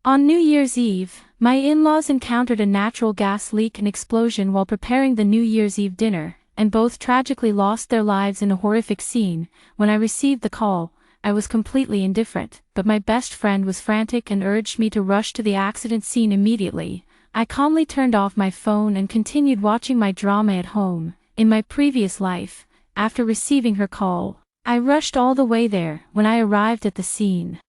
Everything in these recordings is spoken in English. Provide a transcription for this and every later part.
On New Year's Eve, my in-laws encountered a natural gas leak and explosion while preparing the New Year's Eve dinner, and both tragically lost their lives in a horrific scene. When I received the call, I was completely indifferent, but my best friend was frantic and urged me to rush to the accident scene immediately. I calmly turned off my phone and continued watching my drama at home. In my previous life, after receiving her call, I rushed all the way there. When I arrived at the scene,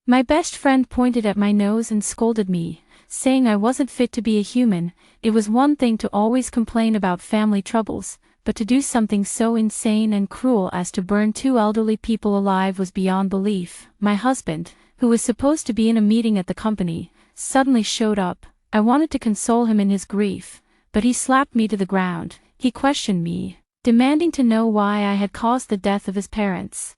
my best friend pointed at my nose and scolded me, saying I wasn't fit to be a human. It was one thing to always complain about family troubles, but to do something so insane and cruel as to burn two elderly people alive was beyond belief. My husband, who was supposed to be in a meeting at the company, suddenly showed up. I wanted to console him in his grief, but he slapped me to the ground. He questioned me, demanding to know why I had caused the death of his parents,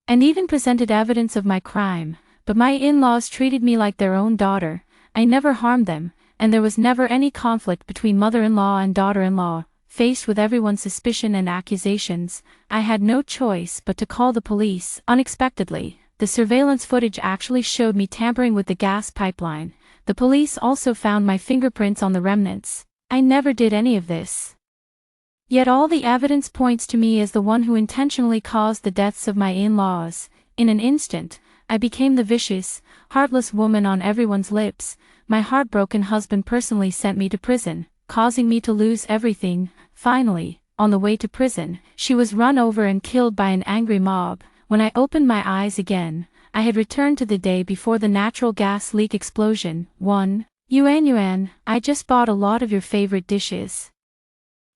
and even presented evidence of my crime. But my in-laws treated me like their own daughter. I never harmed them, and there was never any conflict between mother-in-law and daughter-in-law. Faced with everyone's suspicion and accusations, I had no choice but to call the police. Unexpectedly, the surveillance footage actually showed me tampering with the gas pipeline. The police also found my fingerprints on the remnants. I never did any of this. Yet all the evidence points to me as the one who intentionally caused the deaths of my in-laws. In an instant, I became the vicious, heartless woman on everyone's lips. My heartbroken husband personally sent me to prison, causing me to lose everything. Finally, on the way to prison, she was run over and killed by an angry mob. When I opened my eyes again, I had returned to the day before the natural gas leak explosion. 1. Yuan, I just bought a lot of your favorite dishes.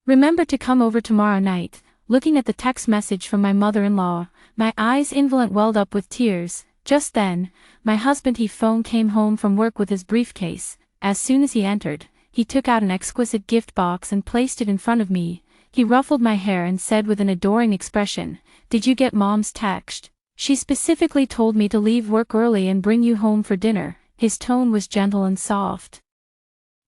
Remember to come over tomorrow night. Looking at the text message from my mother-in-law, my eyes involent welled up with tears. Just then, my husband's phone came home from work with his briefcase. As soon as he entered, he took out an exquisite gift box and placed it in front of me. He ruffled my hair and said with an adoring expression, "Did you get Mom's text? She specifically told me to leave work early and bring you home for dinner." His tone was gentle and soft,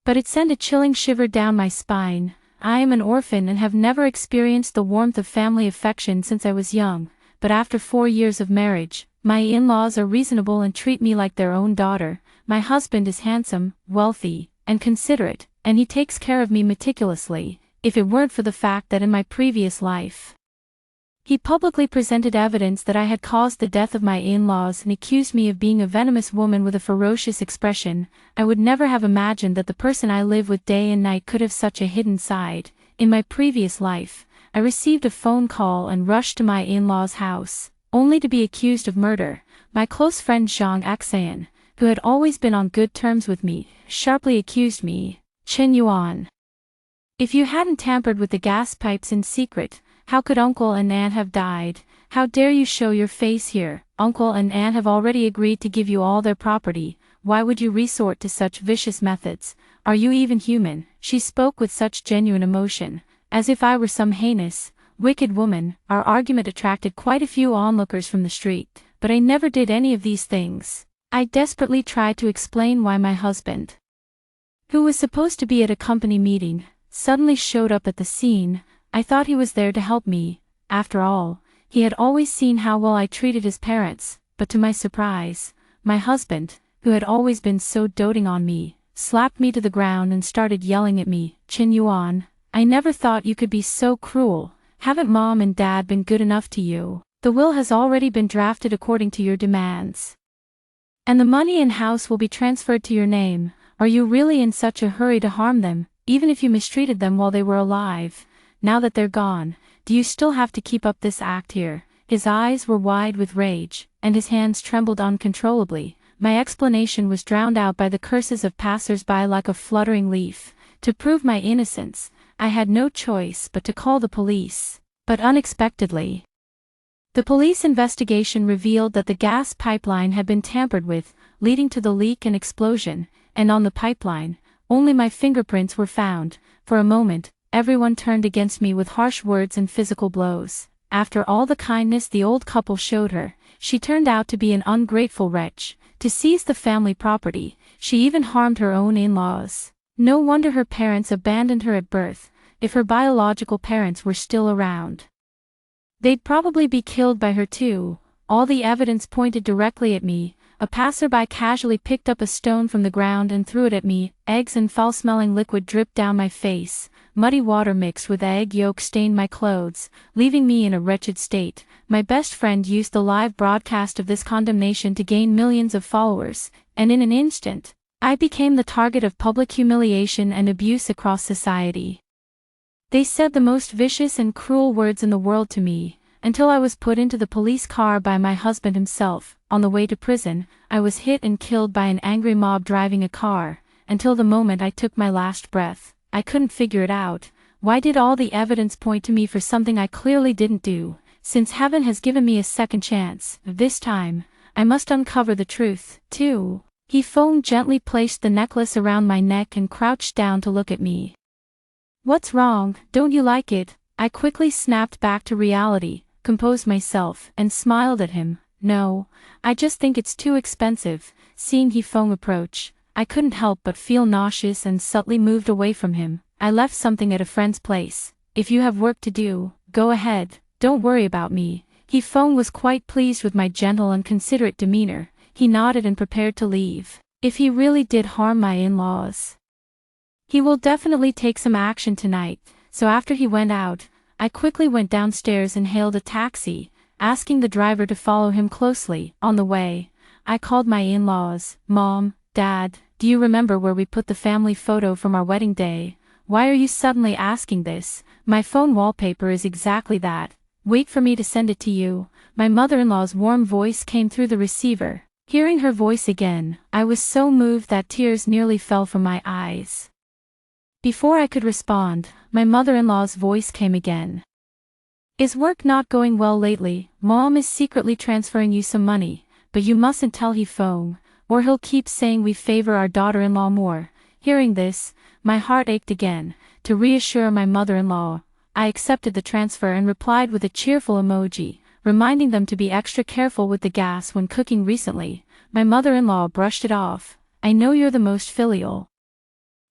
but it sent a chilling shiver down my spine. I am an orphan and have never experienced the warmth of family affection since I was young, but after 4 years of marriage, my in-laws are reasonable and treat me like their own daughter. My husband is handsome, wealthy, and considerate, and he takes care of me meticulously. If it weren't for the fact that in my previous life, he publicly presented evidence that I had caused the death of my in-laws and accused me of being a venomous woman with a ferocious expression, I would never have imagined that the person I live with day and night could have such a hidden side. In my previous life, I received a phone call and rushed to my in-laws' house, only to be accused of murder. My close friend Zhang Xan, who had always been on good terms with me, sharply accused me. "Chen Yuan, if you hadn't tampered with the gas pipes in secret, how could Uncle and Aunt have died? How dare you show your face here? Uncle and Aunt have already agreed to give you all their property. Why would you resort to such vicious methods? Are you even human?" She spoke with such genuine emotion, as if I were some heinous, wicked woman. Our argument attracted quite a few onlookers from the street, but I never did any of these things. I desperately tried to explain why my husband, who was supposed to be at a company meeting, suddenly showed up at the scene. I thought he was there to help me. After all, he had always seen how well I treated his parents, but to my surprise, my husband, who had always been so doting on me, slapped me to the ground and started yelling at me. "Chen Yuan, I never thought you could be so cruel. Haven't Mom and Dad been good enough to you? The will has already been drafted according to your demands, and the money and house will be transferred to your name. Are you really in such a hurry to harm them, even if you mistreated them while they were alive? Now that they're gone, do you still have to keep up this act here?" His eyes were wide with rage, and his hands trembled uncontrollably. My explanation was drowned out by the curses of passers-by like a fluttering leaf. To prove my innocence, I had no choice but to call the police. But unexpectedly, the police investigation revealed that the gas pipeline had been tampered with, leading to the leak and explosion, and on the pipeline, only my fingerprints were found. For a moment, everyone turned against me with harsh words and physical blows. After all the kindness the old couple showed her, she turned out to be an ungrateful wretch. To seize the family property, she even harmed her own in-laws. No wonder her parents abandoned her at birth. If her biological parents were still around, they'd probably be killed by her too. All the evidence pointed directly at me. A passerby casually picked up a stone from the ground and threw it at me. Eggs and foul-smelling liquid dripped down my face. Muddy water mixed with egg yolk stained my clothes, leaving me in a wretched state. My best friend used the live broadcast of this condemnation to gain millions of followers, and in an instant, I became the target of public humiliation and abuse across society. They said the most vicious and cruel words in the world to me, until I was put into the police car by my husband himself. On the way to prison, I was hit and killed by an angry mob driving a car. Until the moment I took my last breath, I couldn't figure it out. Why did all the evidence point to me for something I clearly didn't do? Since heaven has given me a second chance, this time, I must uncover the truth, too. He gently placed the necklace around my neck and crouched down to look at me. What's wrong? Don't you like it? I quickly snapped back to reality, composed myself, and smiled at him. No, I just think it's too expensive. Seeing He-Fong approach, I couldn't help but feel nauseous and subtly moved away from him. I left something at a friend's place. If you have work to do, go ahead, don't worry about me. He-Fong was quite pleased with my gentle and considerate demeanor. He nodded and prepared to leave. If he really did harm my in-laws, he will definitely take some action tonight. So after he went out, I quickly went downstairs and hailed a taxi, asking the driver to follow him closely. On the way, I called my in-laws. Mom, Dad, do you remember where we put the family photo from our wedding day? Why are you suddenly asking this? My phone wallpaper is exactly that. Wait for me to send it to you. My mother-in-law's warm voice came through the receiver. Hearing her voice again, I was so moved that tears nearly fell from my eyes. Before I could respond, my mother-in-law's voice came again. Is work not going well lately? Mom is secretly transferring you some money, but you mustn't tell He-Fong, or he'll keep saying we favor our daughter-in-law more. Hearing this, my heart ached again. To reassure my mother-in-law, I accepted the transfer and replied with a cheerful emoji, reminding them to be extra careful with the gas when cooking recently. My mother-in-law brushed it off. I know you're the most filial.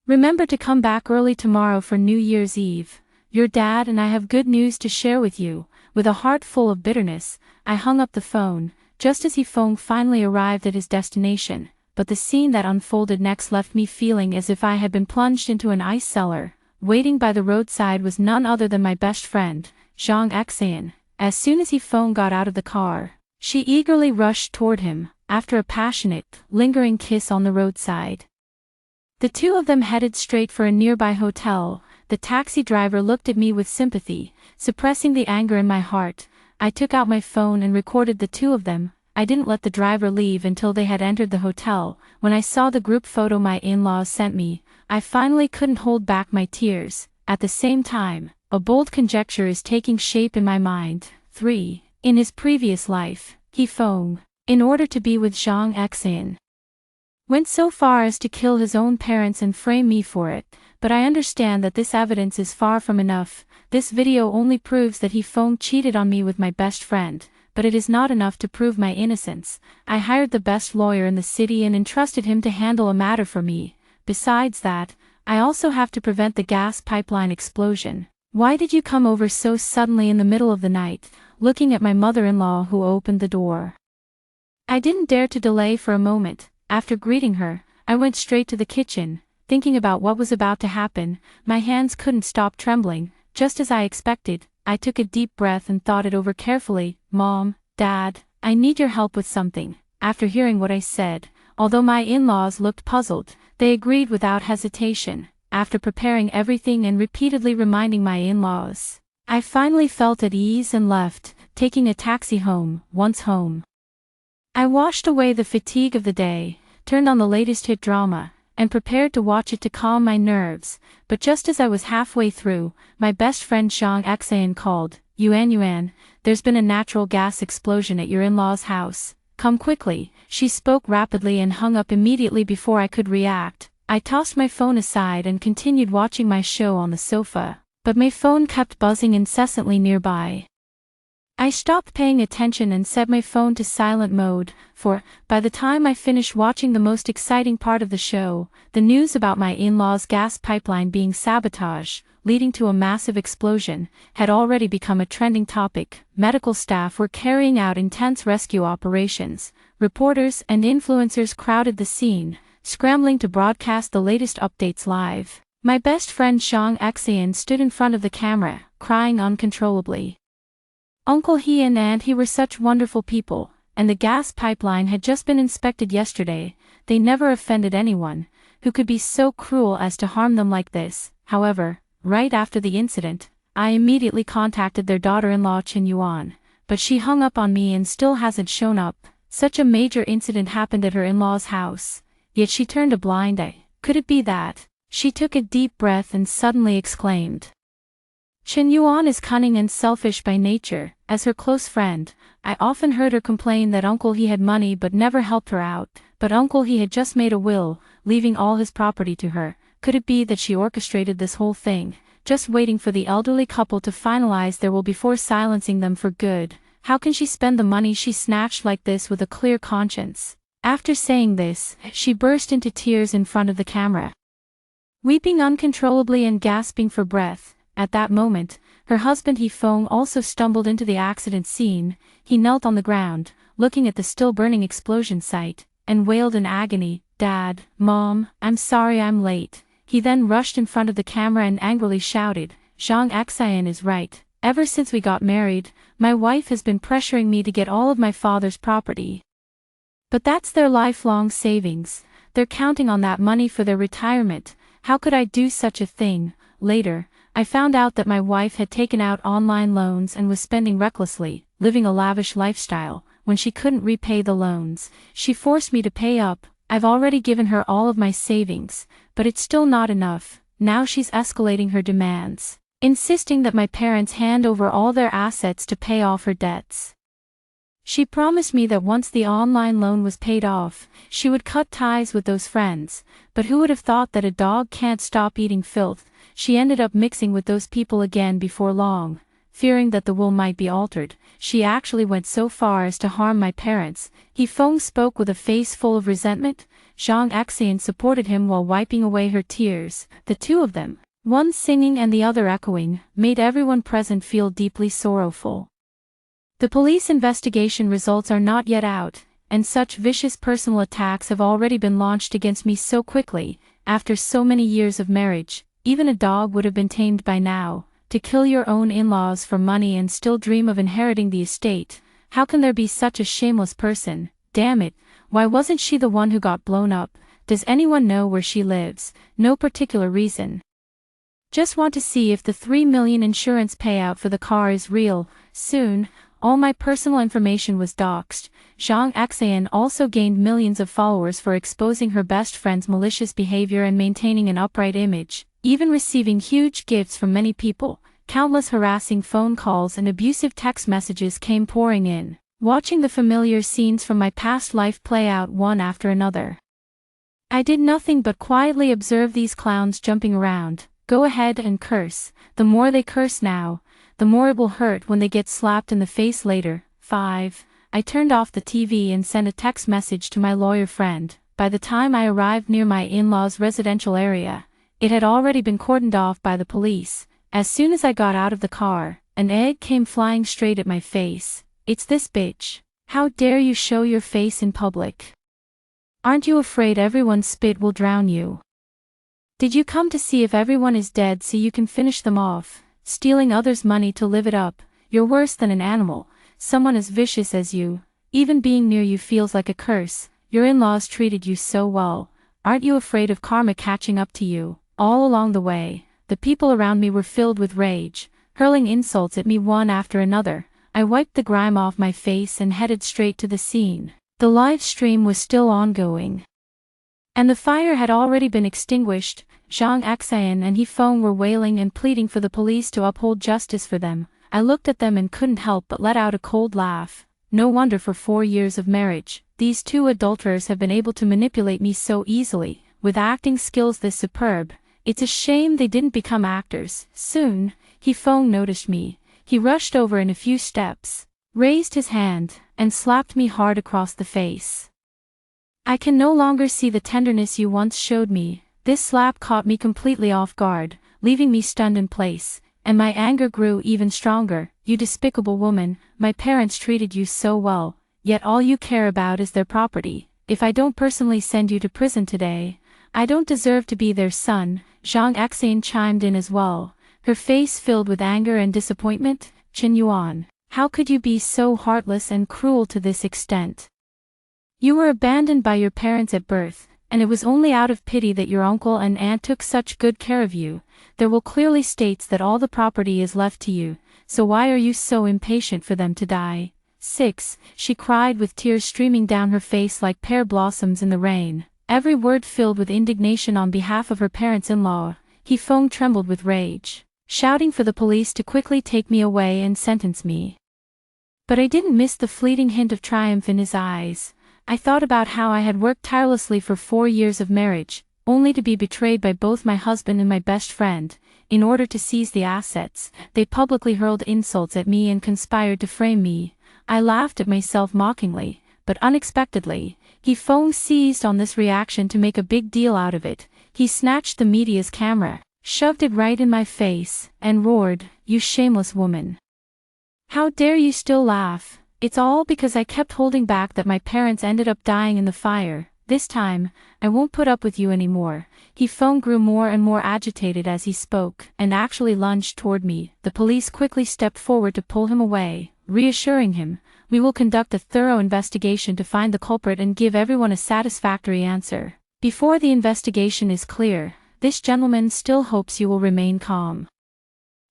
Remember to come back early tomorrow for New Year's Eve. Your dad and I have good news to share with you. With a heart full of bitterness, I hung up the phone, just as He-Fong finally arrived at his destination. But the scene that unfolded next left me feeling as if I had been plunged into an ice cellar. Waiting by the roadside was none other than my best friend, Zhang Xian. As soon as He-Fong got out of the car, she eagerly rushed toward him, after a passionate, lingering kiss on the roadside. The two of them headed straight for a nearby hotel. The taxi driver looked at me with sympathy, suppressing the anger in my heart. I took out my phone and recorded the two of them. I didn't let the driver leave until they had entered the hotel. When I saw the group photo my in-laws sent me, I finally couldn't hold back my tears. At the same time, a bold conjecture is taking shape in my mind. 3. In his previous life, He-Fong, in order to be with Zhang Xian, went so far as to kill his own parents and frame me for it, but I understand that this evidence is far from enough. This video only proves that He-Fong cheated on me with my best friend, but it is not enough to prove my innocence. I hired the best lawyer in the city and entrusted him to handle a matter for me. Besides that, I also have to prevent the gas pipeline explosion. Why did you come over so suddenly in the middle of the night? Looking at my mother-in-law who opened the door, I didn't dare to delay for a moment. After greeting her, I went straight to the kitchen, thinking about what was about to happen. My hands couldn't stop trembling. Just as I expected, I took a deep breath and thought it over carefully. Mom, Dad, I need your help with something. After hearing what I said, although my in-laws looked puzzled, they agreed without hesitation. After preparing everything and repeatedly reminding my in-laws, I finally felt at ease and left, taking a taxi home. Once home, I washed away the fatigue of the day, turned on the latest hit drama, and prepared to watch it to calm my nerves. But just as I was halfway through, my best friend Zhang Xian called. Yuan, there's been a natural gas explosion at your in-laws' house. Come quickly. She spoke rapidly and hung up immediately before I could react. I tossed my phone aside and continued watching my show on the sofa, but my phone kept buzzing incessantly nearby. I stopped paying attention and set my phone to silent mode, for, by the time I finished watching the most exciting part of the show, the news about my in-laws' gas pipeline being sabotaged, leading to a massive explosion, had already become a trending topic. Medical staff were carrying out intense rescue operations. Reporters and influencers crowded the scene, scrambling to broadcast the latest updates live. My best friend Zhang Xian stood in front of the camera, crying uncontrollably. Uncle he and Aunt he were such wonderful people, and the gas pipeline had just been inspected yesterday. They never offended anyone. Who could be so cruel as to harm them like this? However, right after the incident, I immediately contacted their daughter-in-law Chen Yuan, but she hung up on me and still hasn't shown up. Such a major incident happened at her in-laws' house, yet she turned a blind eye. Could it be that? She took a deep breath and suddenly exclaimed. Chen Yuan is cunning and selfish by nature. As her close friend, I often heard her complain that Uncle he had money but never helped her out. But Uncle he had just made a will, leaving all his property to her. Could it be that she orchestrated this whole thing, just waiting for the elderly couple to finalize their will before silencing them for good? How can she spend the money she snatched like this with a clear conscience? After saying this, she burst into tears in front of the camera, weeping uncontrollably and gasping for breath. At that moment, her husband He Feng also stumbled into the accident scene. He knelt on the ground, looking at the still-burning explosion site, and wailed in agony, "Dad, Mom, I'm sorry I'm late." He then rushed in front of the camera and angrily shouted, "Zhang Xian is right. Ever since we got married, my wife has been pressuring me to get all of my father's property. But that's their lifelong savings. They're counting on that money for their retirement. How could I do such a thing?" Later, I found out that my wife had taken out online loans and was spending recklessly, living a lavish lifestyle. When she couldn't repay the loans, she forced me to pay up. I've already given her all of my savings, but it's still not enough. Now she's escalating her demands, insisting that my parents hand over all their assets to pay off her debts. She promised me that once the online loan was paid off, she would cut ties with those friends, but who would have thought that a dog can't stop eating filth? She ended up mixing with those people again before long. Fearing that the will might be altered, she actually went so far as to harm my parents. He Feng spoke with a face full of resentment. Zhang Xian supported him while wiping away her tears. The two of them, one singing and the other echoing, made everyone present feel deeply sorrowful. The police investigation results are not yet out, and such vicious personal attacks have already been launched against me so quickly. After so many years of marriage, even a dog would have been tamed by now. To kill your own in-laws for money and still dream of inheriting the estate, how can there be such a shameless person? Damn it, why wasn't she the one who got blown up? Does anyone know where she lives? No particular reason. Just want to see if the 3 million insurance payout for the car is real. Soon, all my personal information was doxed. Zhang Xian also gained millions of followers for exposing her best friend's malicious behavior and maintaining an upright image, even receiving huge gifts from many people. Countless harassing phone calls and abusive text messages came pouring in, watching the familiar scenes from my past life play out one after another. I did nothing but quietly observe these clowns jumping around. Go ahead and curse. The more they curse now, the more it will hurt when they get slapped in the face later. 5. I turned off the TV and sent a text message to my lawyer friend. By the time I arrived near my in-laws' residential area, it had already been cordoned off by the police. As soon as I got out of the car, an egg came flying straight at my face. "It's this bitch. How dare you show your face in public? Aren't you afraid everyone's spit will drown you? Did you come to see if everyone is dead so you can finish them off? Stealing others' money to live it up. You're worse than an animal. Someone as vicious as you. Even being near you feels like a curse. Your in-laws treated you so well. Aren't you afraid of karma catching up to you?" All along the way, the people around me were filled with rage, hurling insults at me one after another. I wiped the grime off my face and headed straight to the scene. The live stream was still ongoing, and the fire had already been extinguished. Zhang Xian and He Feng were wailing and pleading for the police to uphold justice for them. I looked at them and couldn't help but let out a cold laugh. No wonder for 4 years of marriage, these two adulterers have been able to manipulate me so easily, with acting skills this superb. It's a shame they didn't become actors. Soon, He Feng noticed me. He rushed over in a few steps, raised his hand, and slapped me hard across the face. I can no longer see the tenderness you once showed me. This slap caught me completely off guard, leaving me stunned in place, and my anger grew even stronger. You despicable woman, my parents treated you so well, yet all you care about is their property. If I don't personally send you to prison today, I don't deserve to be their son. Zhang Exane chimed in as well, her face filled with anger and disappointment. Chen Yuan, how could you be so heartless and cruel to this extent? You were abandoned by your parents at birth, and it was only out of pity that your uncle and aunt took such good care of you. Their will clearly states that all the property is left to you, so why are you so impatient for them to die? 6. She cried with tears streaming down her face like pear blossoms in the rain, every word filled with indignation on behalf of her parents-in-law. He Feng trembled with rage, shouting for the police to quickly take me away and sentence me. But I didn't miss the fleeting hint of triumph in his eyes. I thought about how I had worked tirelessly for 4 years of marriage, only to be betrayed by both my husband and my best friend. In order to seize the assets, they publicly hurled insults at me and conspired to frame me. I laughed at myself mockingly, but unexpectedly, He Feng seized on this reaction to make a big deal out of it. He snatched the media's camera, shoved it right in my face, and roared, "You shameless woman! How dare you still laugh? It's all because I kept holding back that my parents ended up dying in the fire. This time, I won't put up with you anymore." He Feng grew more and more agitated as he spoke, and actually lunged toward me. The police quickly stepped forward to pull him away, reassuring him, "We will conduct a thorough investigation to find the culprit and give everyone a satisfactory answer. Before the investigation is clear, this gentleman still hopes you will remain calm."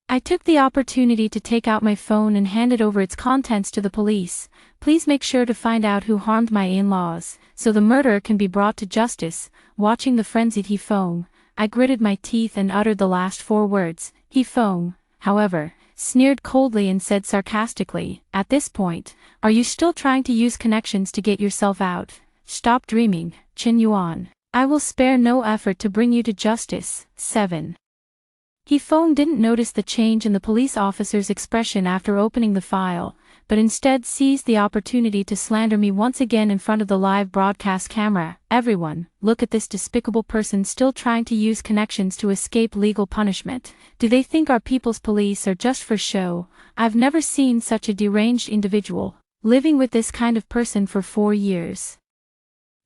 I took the opportunity to take out my phone and handed over its contents to the police. "Please make sure to find out who harmed my in-laws, so the murderer can be brought to justice." Watching the frenzied He Feng, I gritted my teeth and uttered the last 4 words. He Feng, however, sneered coldly and said sarcastically, "At this point, are you still trying to use connections to get yourself out? Stop dreaming, Chen Yuan. I will spare no effort to bring you to justice." 7. He Feng didn't notice the change in the police officer's expression after opening the file, but instead seized the opportunity to slander me once again in front of the live broadcast camera. "Everyone, look at this despicable person still trying to use connections to escape legal punishment. Do they think our people's police are just for show? I've never seen such a deranged individual, living with this kind of person for 4 years.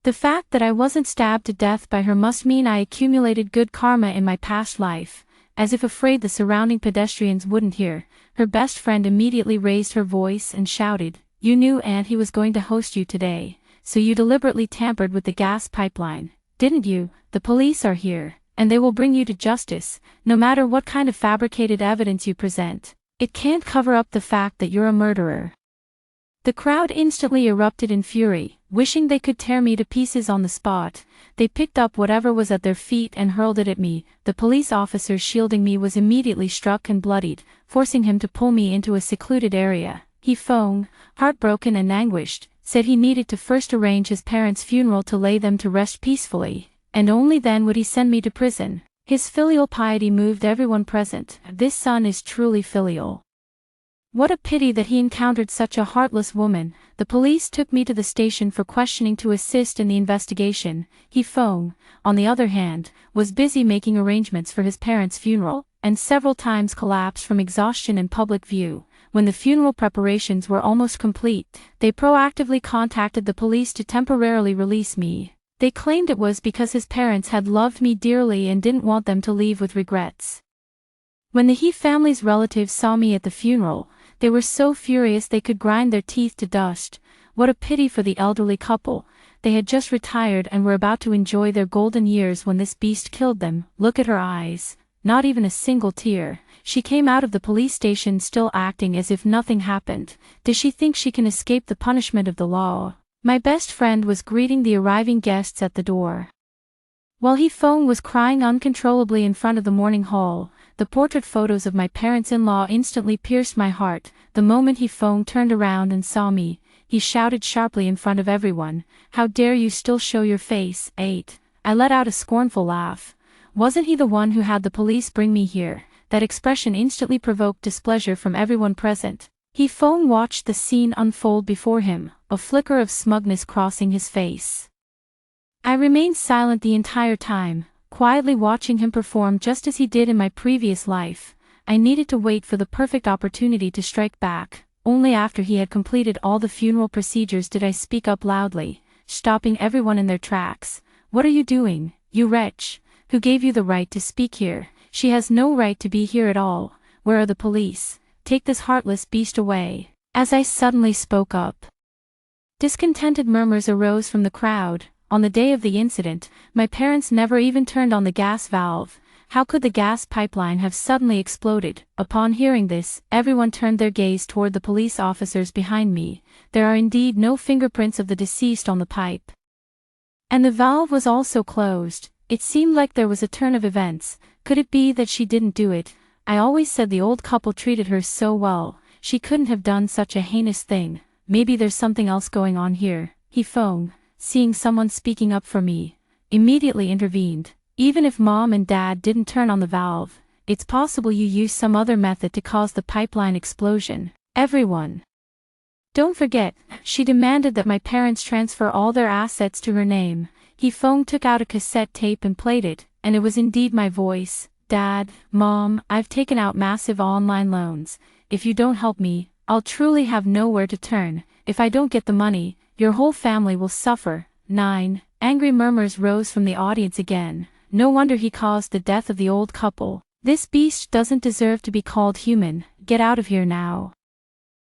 The fact that I wasn't stabbed to death by her must mean I accumulated good karma in my past life." As if afraid the surrounding pedestrians wouldn't hear, her best friend immediately raised her voice and shouted, "You knew Aunt he was going to host you today, so you deliberately tampered with the gas pipeline, didn't you? The police are here, and they will bring you to justice, no matter what kind of fabricated evidence you present. It can't cover up the fact that you're a murderer." The crowd instantly erupted in fury, wishing they could tear me to pieces on the spot. They picked up whatever was at their feet and hurled it at me. The police officer shielding me was immediately struck and bloodied, forcing him to pull me into a secluded area. He Feng, heartbroken and anguished, said he needed to first arrange his parents' funeral to lay them to rest peacefully, and only then would he send me to prison. His filial piety moved everyone present. This son is truly filial. What a pity that he encountered such a heartless woman. The police took me to the station for questioning to assist in the investigation. He Feng, on the other hand, was busy making arrangements for his parents' funeral, and several times collapsed from exhaustion in public view. When the funeral preparations were almost complete, they proactively contacted the police to temporarily release me. They claimed it was because his parents had loved me dearly and didn't want them to leave with regrets. When the He family's relatives saw me at the funeral, they were so furious they could grind their teeth to dust. What a pity for the elderly couple. They had just retired and were about to enjoy their golden years when this beast killed them. Look at her eyes. Not even a single tear. She came out of the police station still acting as if nothing happened. Does she think she can escape the punishment of the law? My best friend was greeting the arriving guests at the door, while He Feng was crying uncontrollably in front of the morning hall. The portrait photos of my parents-in-law instantly pierced my heart. The moment He Feng turned around and saw me, he shouted sharply in front of everyone, "How dare you still show your face?" 8. I let out a scornful laugh. Wasn't he the one who had the police bring me here? that expression instantly provoked displeasure from everyone present. He-Fong watched the scene unfold before him, a flicker of smugness crossing his face. I remained silent the entire time, quietly watching him perform just as he did in my previous life. I needed to wait for the perfect opportunity to strike back. Only after he had completed all the funeral procedures did I speak up loudly, stopping everyone in their tracks. "What are you doing, you wretch? Who gave you the right to speak here? She has no right to be here at all. Where are the police? Take this heartless beast away." As I suddenly spoke up, discontented murmurs arose from the crowd. On the day of the incident, my parents never even turned on the gas valve. How could the gas pipeline have suddenly exploded? Upon hearing this, everyone turned their gaze toward the police officers behind me. There are indeed no fingerprints of the deceased on the pipe. And the valve was also closed. It seemed like there was a turn of events. Could it be that she didn't do it? I always said the old couple treated her so well. She couldn't have done such a heinous thing. Maybe there's something else going on here. He-Fong, seeing someone speaking up for me, immediately intervened. "Even if Mom and Dad didn't turn on the valve, it's possible you used some other method to cause the pipeline explosion. Everyone, don't forget," she demanded, "that my parents transfer all their assets to her name." He-Fong took out a cassette tape and played it, and it was indeed my voice. "Dad, Mom, I've taken out massive online loans. If you don't help me, I'll truly have nowhere to turn. If I don't get the money, your whole family will suffer." 9. Angry murmurs rose from the audience again. No wonder he caused the death of the old couple. This beast doesn't deserve to be called human. Get out of here now.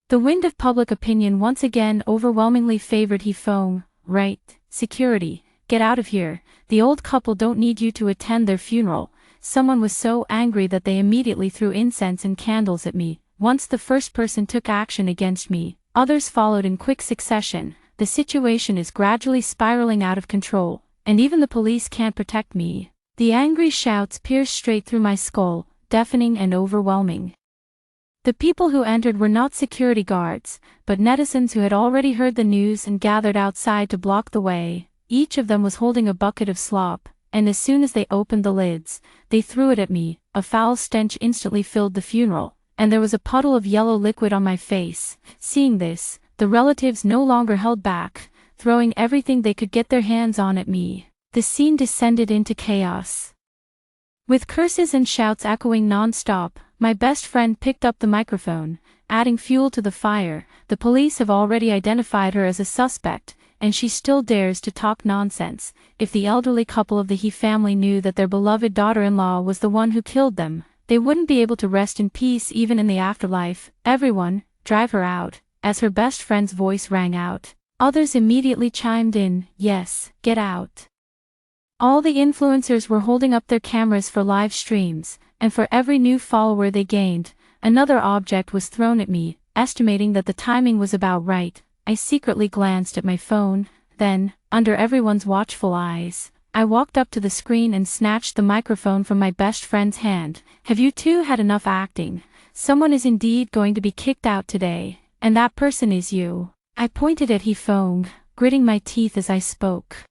The wind of public opinion once again overwhelmingly favored He-Fong. "Right, security, get out of here. The old couple don't need you to attend their funeral." Someone was so angry that they immediately threw incense and candles at me. Once the first person took action against me, others followed in quick succession. The situation is gradually spiraling out of control, and even the police can't protect me. The angry shouts pierced straight through my skull, deafening and overwhelming. The people who entered were not security guards, but netizens who had already heard the news and gathered outside to block the way. Each of them was holding a bucket of slop, and as soon as they opened the lids, they threw it at me. A foul stench instantly filled the funeral, and there was a puddle of yellow liquid on my face. Seeing this, the relatives no longer held back, throwing everything they could get their hands on at me. The scene descended into chaos, with curses and shouts echoing non-stop. My best friend picked up the microphone, adding fuel to the fire. "The police have already identified her as a suspect, and she still dares to talk nonsense. If the elderly couple of the He family knew that their beloved daughter-in-law was the one who killed them, they wouldn't be able to rest in peace even in the afterlife. Everyone, drive her out." As her best friend's voice rang out, others immediately chimed in, "Yes, get out." All the influencers were holding up their cameras for live streams, and for every new follower they gained, another object was thrown at me. Estimating that the timing was about right, I secretly glanced at my phone. Then, under everyone's watchful eyes, I walked up to the screen and snatched the microphone from my best friend's hand. "Have you two had enough acting? Someone is indeed going to be kicked out today, and that person is you." I pointed at He-Fong, gritting my teeth as I spoke.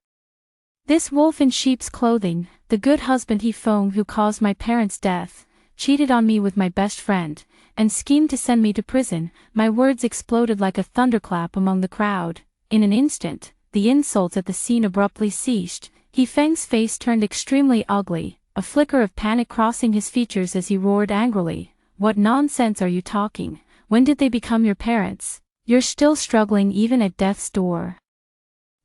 This wolf in sheep's clothing, the good husband He-Fong who caused my parents' death, cheated on me with my best friend, and schemed to send me to prison. My words exploded like a thunderclap among the crowd. In an instant, the insults at the scene abruptly ceased. He-Feng's face turned extremely ugly, a flicker of panic crossing his features as he roared angrily, "What nonsense are you talking? When did they become your parents? You're still struggling even at death's door.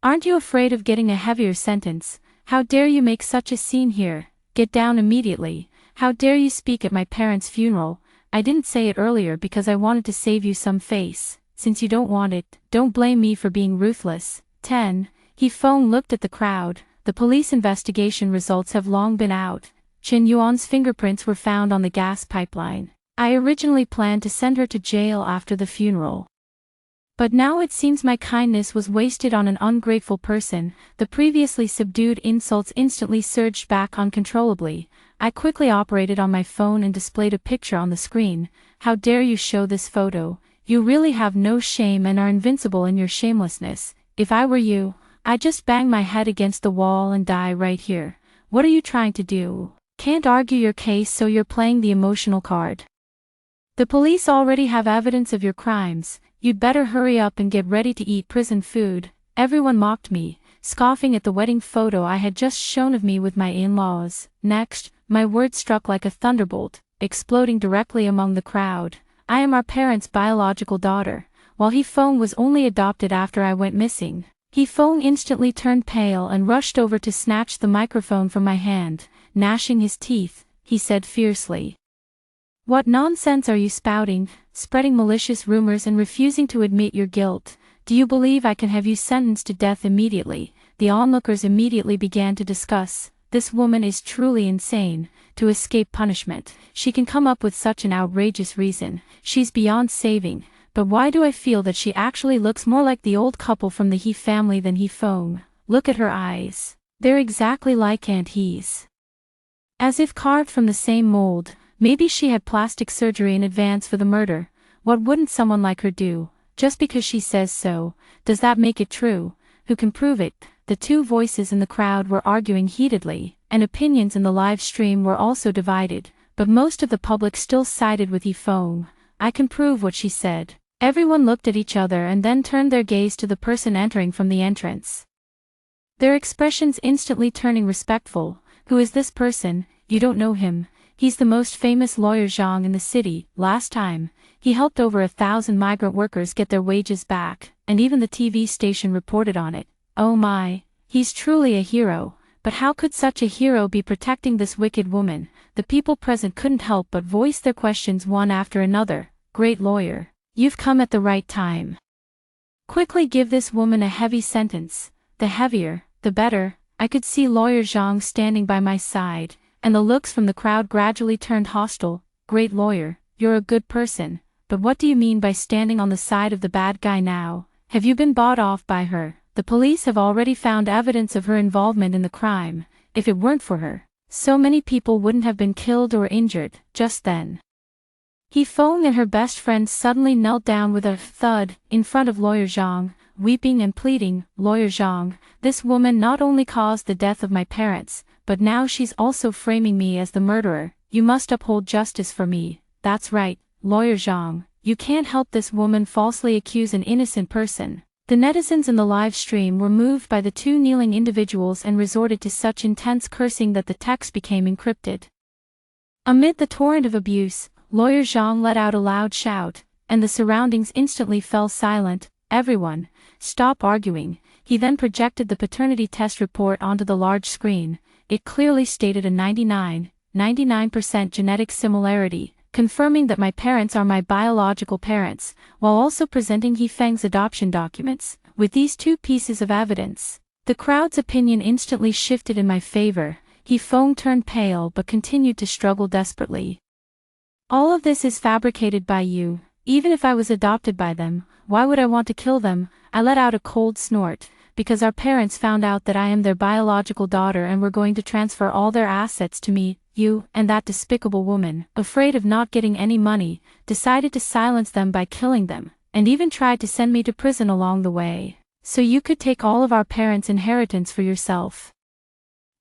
Aren't you afraid of getting a heavier sentence? How dare you make such a scene here? Get down immediately. How dare you speak at my parents' funeral? I didn't say it earlier because I wanted to save you some face. Since you don't want it, don't blame me for being ruthless." 10. He-Fong looked at the crowd. "The police investigation results have long been out. Chen Yuan's fingerprints were found on the gas pipeline. I originally planned to send her to jail after the funeral, but now it seems my kindness was wasted on an ungrateful person." The previously subdued insults instantly surged back uncontrollably. I quickly operated on my phone and displayed a picture on the screen. "How dare you show this photo? You really have no shame and are invincible in your shamelessness. If I were you, I'd just bang my head against the wall and die right here. What are you trying to do?" Can't argue your case, so you're playing the emotional card. The police already have evidence of your crimes. You'd better hurry up and get ready to eat prison food. Everyone mocked me, scoffing at the wedding photo I had just shown of me with my in-laws. Next, my words struck like a thunderbolt, exploding directly among the crowd. I am our parents' biological daughter, while Hifeng was only adopted after I went missing. Hifeng instantly turned pale and rushed over to snatch the microphone from my hand. Gnashing his teeth, he said fiercely, "What nonsense are you spouting, spreading malicious rumors and refusing to admit your guilt? Do you believe I can have you sentenced to death immediately?" The onlookers immediately began to discuss. This woman is truly insane. To escape punishment, she can come up with such an outrageous reason. She's beyond saving. But why do I feel that she actually looks more like the old couple from the He family than Hifeng? Look at her eyes. They're exactly like Aunt He's. As if carved from the same mold. Maybe she had plastic surgery in advance for the murder. What wouldn't someone like her do? Just because she says so, does that make it true? Who can prove it? The two voices in the crowd were arguing heatedly, and opinions in the live stream were also divided, but most of the public still sided with Hifeng. I can prove what she said. Everyone looked at each other and then turned their gaze to the person entering from the entrance, their expressions instantly turning respectful. Who is this person? You don't know him. He's the most famous lawyer Zhang in the city. Last time, he helped over 1,000 migrant workers get their wages back, and even the TV station reported on it. Oh my, he's truly a hero. But how could such a hero be protecting this wicked woman? The people present couldn't help but voice their questions one after another. Great lawyer, you've come at the right time. Quickly give this woman a heavy sentence. The heavier, the better. I could see Lawyer Zhang standing by my side, and the looks from the crowd gradually turned hostile. Great lawyer, you're a good person, but what do you mean by standing on the side of the bad guy now? Have you been bought off by her? The police have already found evidence of her involvement in the crime. If it weren't for her, so many people wouldn't have been killed or injured. Just then, Hifeng and her best friend suddenly knelt down with a thud in front of Lawyer Zhang, weeping and pleading. Lawyer Zhang, this woman not only caused the death of my parents, but now she's also framing me as the murderer. You must uphold justice for me. That's right, Lawyer Zhang, you can't help this woman falsely accuse an innocent person. The netizens in the live stream were moved by the two kneeling individuals and resorted to such intense cursing that the text became encrypted. Amid the torrent of abuse, Lawyer Zhang let out a loud shout, and the surroundings instantly fell silent. Everyone, stop arguing. He then projected the paternity test report onto the large screen. It clearly stated a 99% genetic similarity, confirming that my parents are my biological parents, while also presenting Hifeng's adoption documents. With these two pieces of evidence, the crowd's opinion instantly shifted in my favor. Hifeng turned pale but continued to struggle desperately. All of this is fabricated by you. Even if I was adopted by them, why would I want to kill them? I let out a cold snort, because our parents found out that I am their biological daughter and were going to transfer all their assets to me. You, and that despicable woman, afraid of not getting any money, decided to silence them by killing them, and even tried to send me to prison along the way, so you could take all of our parents' inheritance for yourself.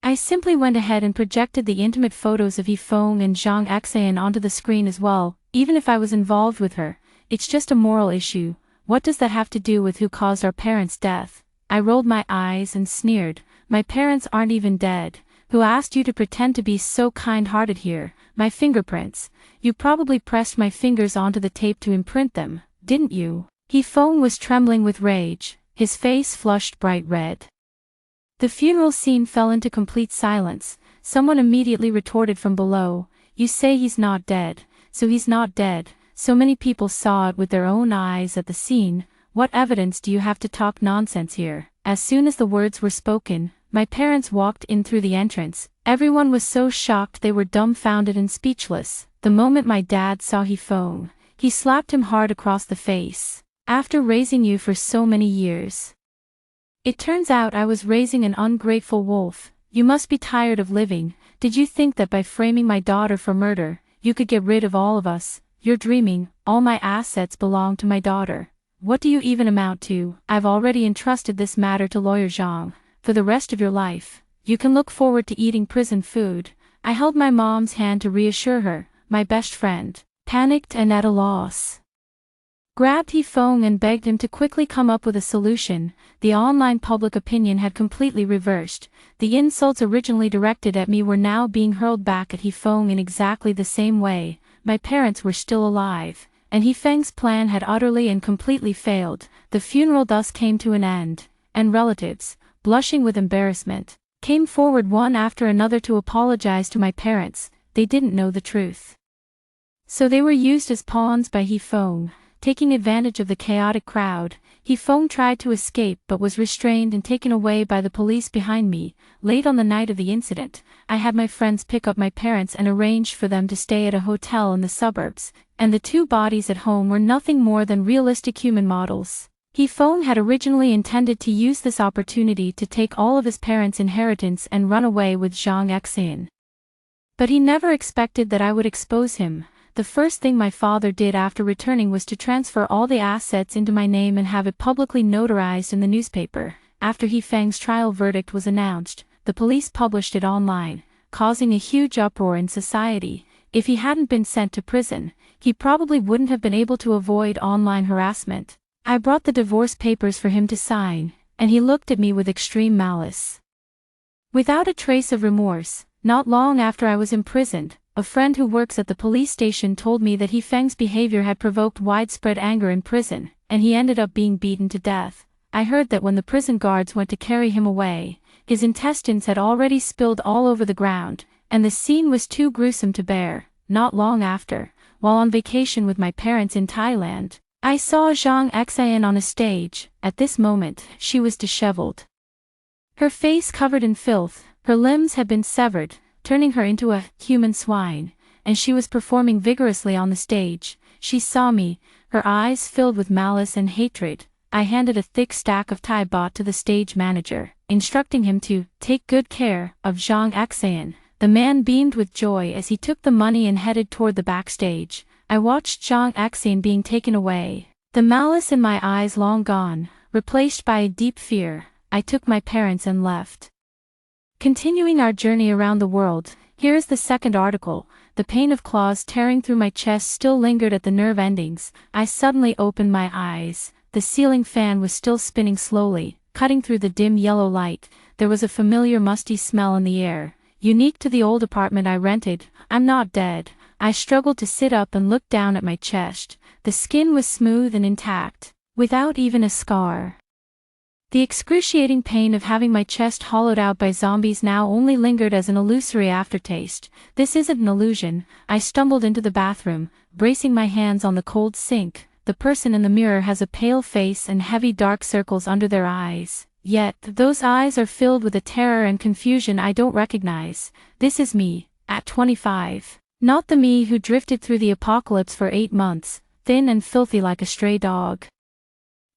I simply went ahead and projected the intimate photos of Hifeng and Zhang Xian onto the screen as well. Even if I was involved with her, it's just a moral issue. What does that have to do with who caused our parents' death? I rolled my eyes and sneered. My parents aren't even dead. Who asked you to pretend to be so kind-hearted here? My fingerprints. You probably pressed my fingers onto the tape to imprint them, didn't you? Hifeng was trembling with rage, his face flushed bright red. The funeral scene fell into complete silence. Someone immediately retorted from below, "You say he's not dead, so he's not dead." So many people saw it with their own eyes at the scene. What evidence do you have to talk nonsense here? As soon as the words were spoken, my parents walked in through the entrance. Everyone was so shocked they were dumbfounded and speechless. The moment my dad saw Hifeng, he slapped him hard across the face. "After raising you for so many years, it turns out I was raising an ungrateful wolf. You must be tired of living. Did you think that by framing my daughter for murder, you could get rid of all of us? You're dreaming. All my assets belong to my daughter. What do you even amount to? I've already entrusted this matter to Lawyer Zhang. For the rest of your life, you can look forward to eating prison food. I held my mom's hand to reassure her, my best friend, panicked and at a loss. Grabbed Hifeng and begged him to quickly come up with a solution. The online public opinion had completely reversed. The insults originally directed at me were now being hurled back at Hifeng in exactly the same way. My parents were still alive, and Hifeng's plan had utterly and completely failed. The funeral thus came to an end, and relatives, blushing with embarrassment, came forward one after another to apologize to my parents. They didn't know the truth. So they were used as pawns by Hifeng. Taking advantage of the chaotic crowd, Hifeng tried to escape but was restrained and taken away by the police behind me. Late on the night of the incident, I had my friends pick up my parents and arranged for them to stay at a hotel in the suburbs, and the two bodies at home were nothing more than realistic human models. Hifeng had originally intended to use this opportunity to take all of his parents' inheritance and run away with Zhang Exin. But he never expected that I would expose him. The first thing my father did after returning was to transfer all the assets into my name and have it publicly notarized in the newspaper. After Hifeng's trial verdict was announced, the police published it online, causing a huge uproar in society. If he hadn't been sent to prison, he probably wouldn't have been able to avoid online harassment. I brought the divorce papers for him to sign, and he looked at me with extreme malice. Without a trace of remorse, not long after I was imprisoned, a friend who works at the police station told me that Hifeng's behavior had provoked widespread anger in prison, and he ended up being beaten to death. I heard that when the prison guards went to carry him away, his intestines had already spilled all over the ground, and the scene was too gruesome to bear. Not long after, while on vacation with my parents in Thailand, I saw Zhang Exin on a stage. At this moment, she was disheveled. Her face covered in filth, her limbs had been severed, turning her into a human swine, and she was performing vigorously on the stage. She saw me, her eyes filled with malice and hatred. I handed a thick stack of Thai baht to the stage manager, instructing him to take good care of Zhang Exin. The man beamed with joy as he took the money and headed toward the backstage. I watched Zhang Exin being taken away, the malice in my eyes long gone, replaced by a deep fear. I took my parents and left. Continuing our journey around the world, here is the second article. The pain of claws tearing through my chest still lingered at the nerve endings. I suddenly opened my eyes. The ceiling fan was still spinning slowly, cutting through the dim yellow light. There was a familiar musty smell in the air, unique to the old apartment I rented. I'm not dead. I struggled to sit up and look down at my chest. The skin was smooth and intact, without even a scar. The excruciating pain of having my chest hollowed out by zombies now only lingered as an illusory aftertaste. This isn't an illusion. I stumbled into the bathroom, bracing my hands on the cold sink. The person in the mirror has a pale face and heavy dark circles under their eyes. Yet, those eyes are filled with a terror and confusion I don't recognize. This is me, at 25. Not the me who drifted through the apocalypse for 8 months, thin and filthy like a stray dog.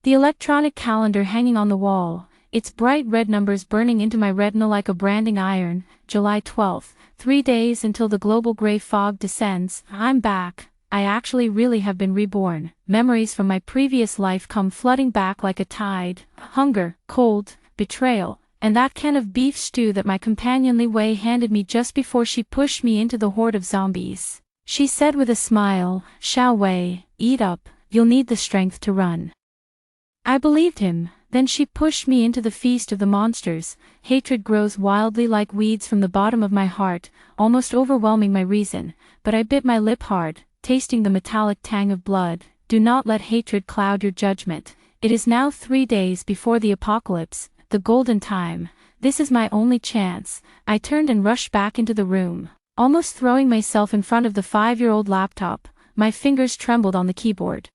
The electronic calendar hanging on the wall, its bright red numbers burning into my retina like a branding iron. July 12th, 3 days until the global gray fog descends. I'm back. I actually really have been reborn. Memories from my previous life come flooding back like a tide. Hunger, cold, betrayal, and that can of beef stew that my companion Li Wei handed me just before she pushed me into the horde of zombies. She said with a smile, "Xiao Wei, eat up, you'll need the strength to run." I believed him. Then she pushed me into the feast of the monsters. Hatred grows wildly like weeds from the bottom of my heart, almost overwhelming my reason, but I bit my lip hard, tasting the metallic tang of blood. Do not let hatred cloud your judgment. It is now 3 days before the apocalypse, the golden time. This is my only chance. I turned and rushed back into the room, almost throwing myself in front of the 5-year-old laptop. My fingers trembled on the keyboard.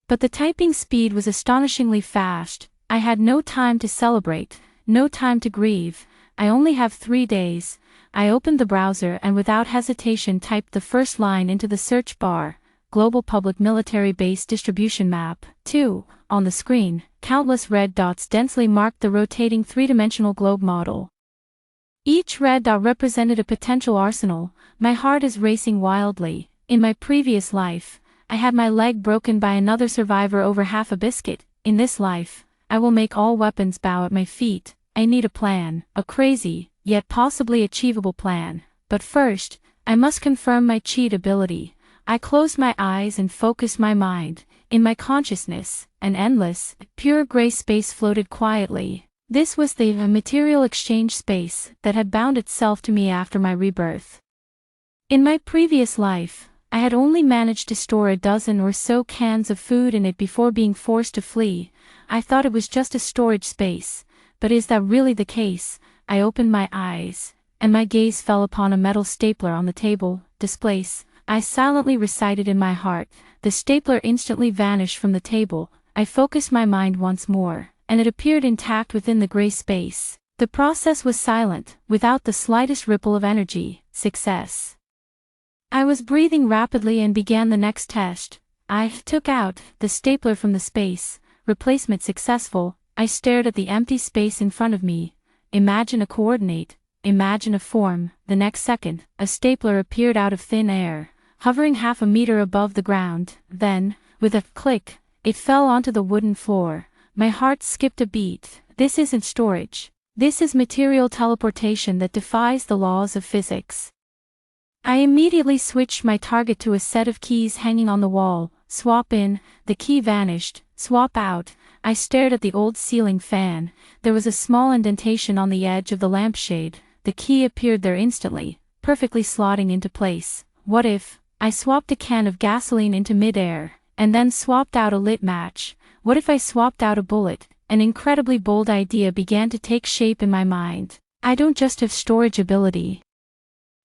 But the typing speed was astonishingly fast. I had no time to celebrate, no time to grieve. I only have 3 days. I opened the browser and without hesitation typed the first line into the search bar. Global Public Military Base Distribution Map. 2. On the screen, countless red dots densely marked the rotating 3-dimensional globe model. Each red dot represented a potential arsenal. My heart is racing wildly. In my previous life, I had my leg broken by another survivor over half a biscuit. In this life, I will make all weapons bow at my feet. I need a plan, a crazy, yet possibly achievable plan. But first, I must confirm my cheat ability. I closed my eyes and focused my mind. In my consciousness, an endless, pure gray space floated quietly. This was the material exchange space that had bound itself to me after my rebirth. In my previous life, I had only managed to store a dozen or so cans of food in it before being forced to flee. I thought it was just a storage space, but is that really the case? I opened my eyes, and my gaze fell upon a metal stapler on the table. Displace. I silently recited in my heart. The stapler instantly vanished from the table. I focused my mind once more, and it appeared intact within the gray space. The process was silent, without the slightest ripple of energy. Success. I was breathing rapidly and began the next test. I took out the stapler from the space. Replacement successful. I stared at the empty space in front of me. Imagine a coordinate. Imagine a form. The next second, a stapler appeared out of thin air, hovering half a meter above the ground. Then, with a click, it fell onto the wooden floor. My heart skipped a beat. This isn't storage. This is material teleportation that defies the laws of physics. I immediately switched my target to a set of keys hanging on the wall. Swap in, the key vanished. Swap out. I stared at the old ceiling fan. There was a small indentation on the edge of the lampshade. The key appeared there instantly, perfectly slotting into place. What if I swapped a can of gasoline into midair, and then swapped out a lit match? What if I swapped out a bullet? An incredibly bold idea began to take shape in my mind. I don't just have storage ability.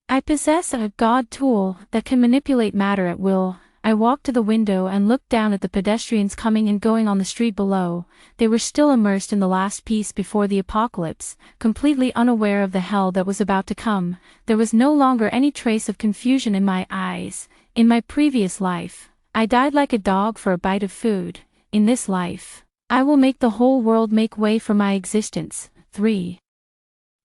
I possess a god tool that can manipulate matter at will. I walked to the window and looked down at the pedestrians coming and going on the street below. They were still immersed in the last piece before the apocalypse, completely unaware of the hell that was about to come. There was no longer any trace of confusion in my eyes. In my previous life, I died like a dog for a bite of food. In this life, I will make the whole world make way for my existence. 3.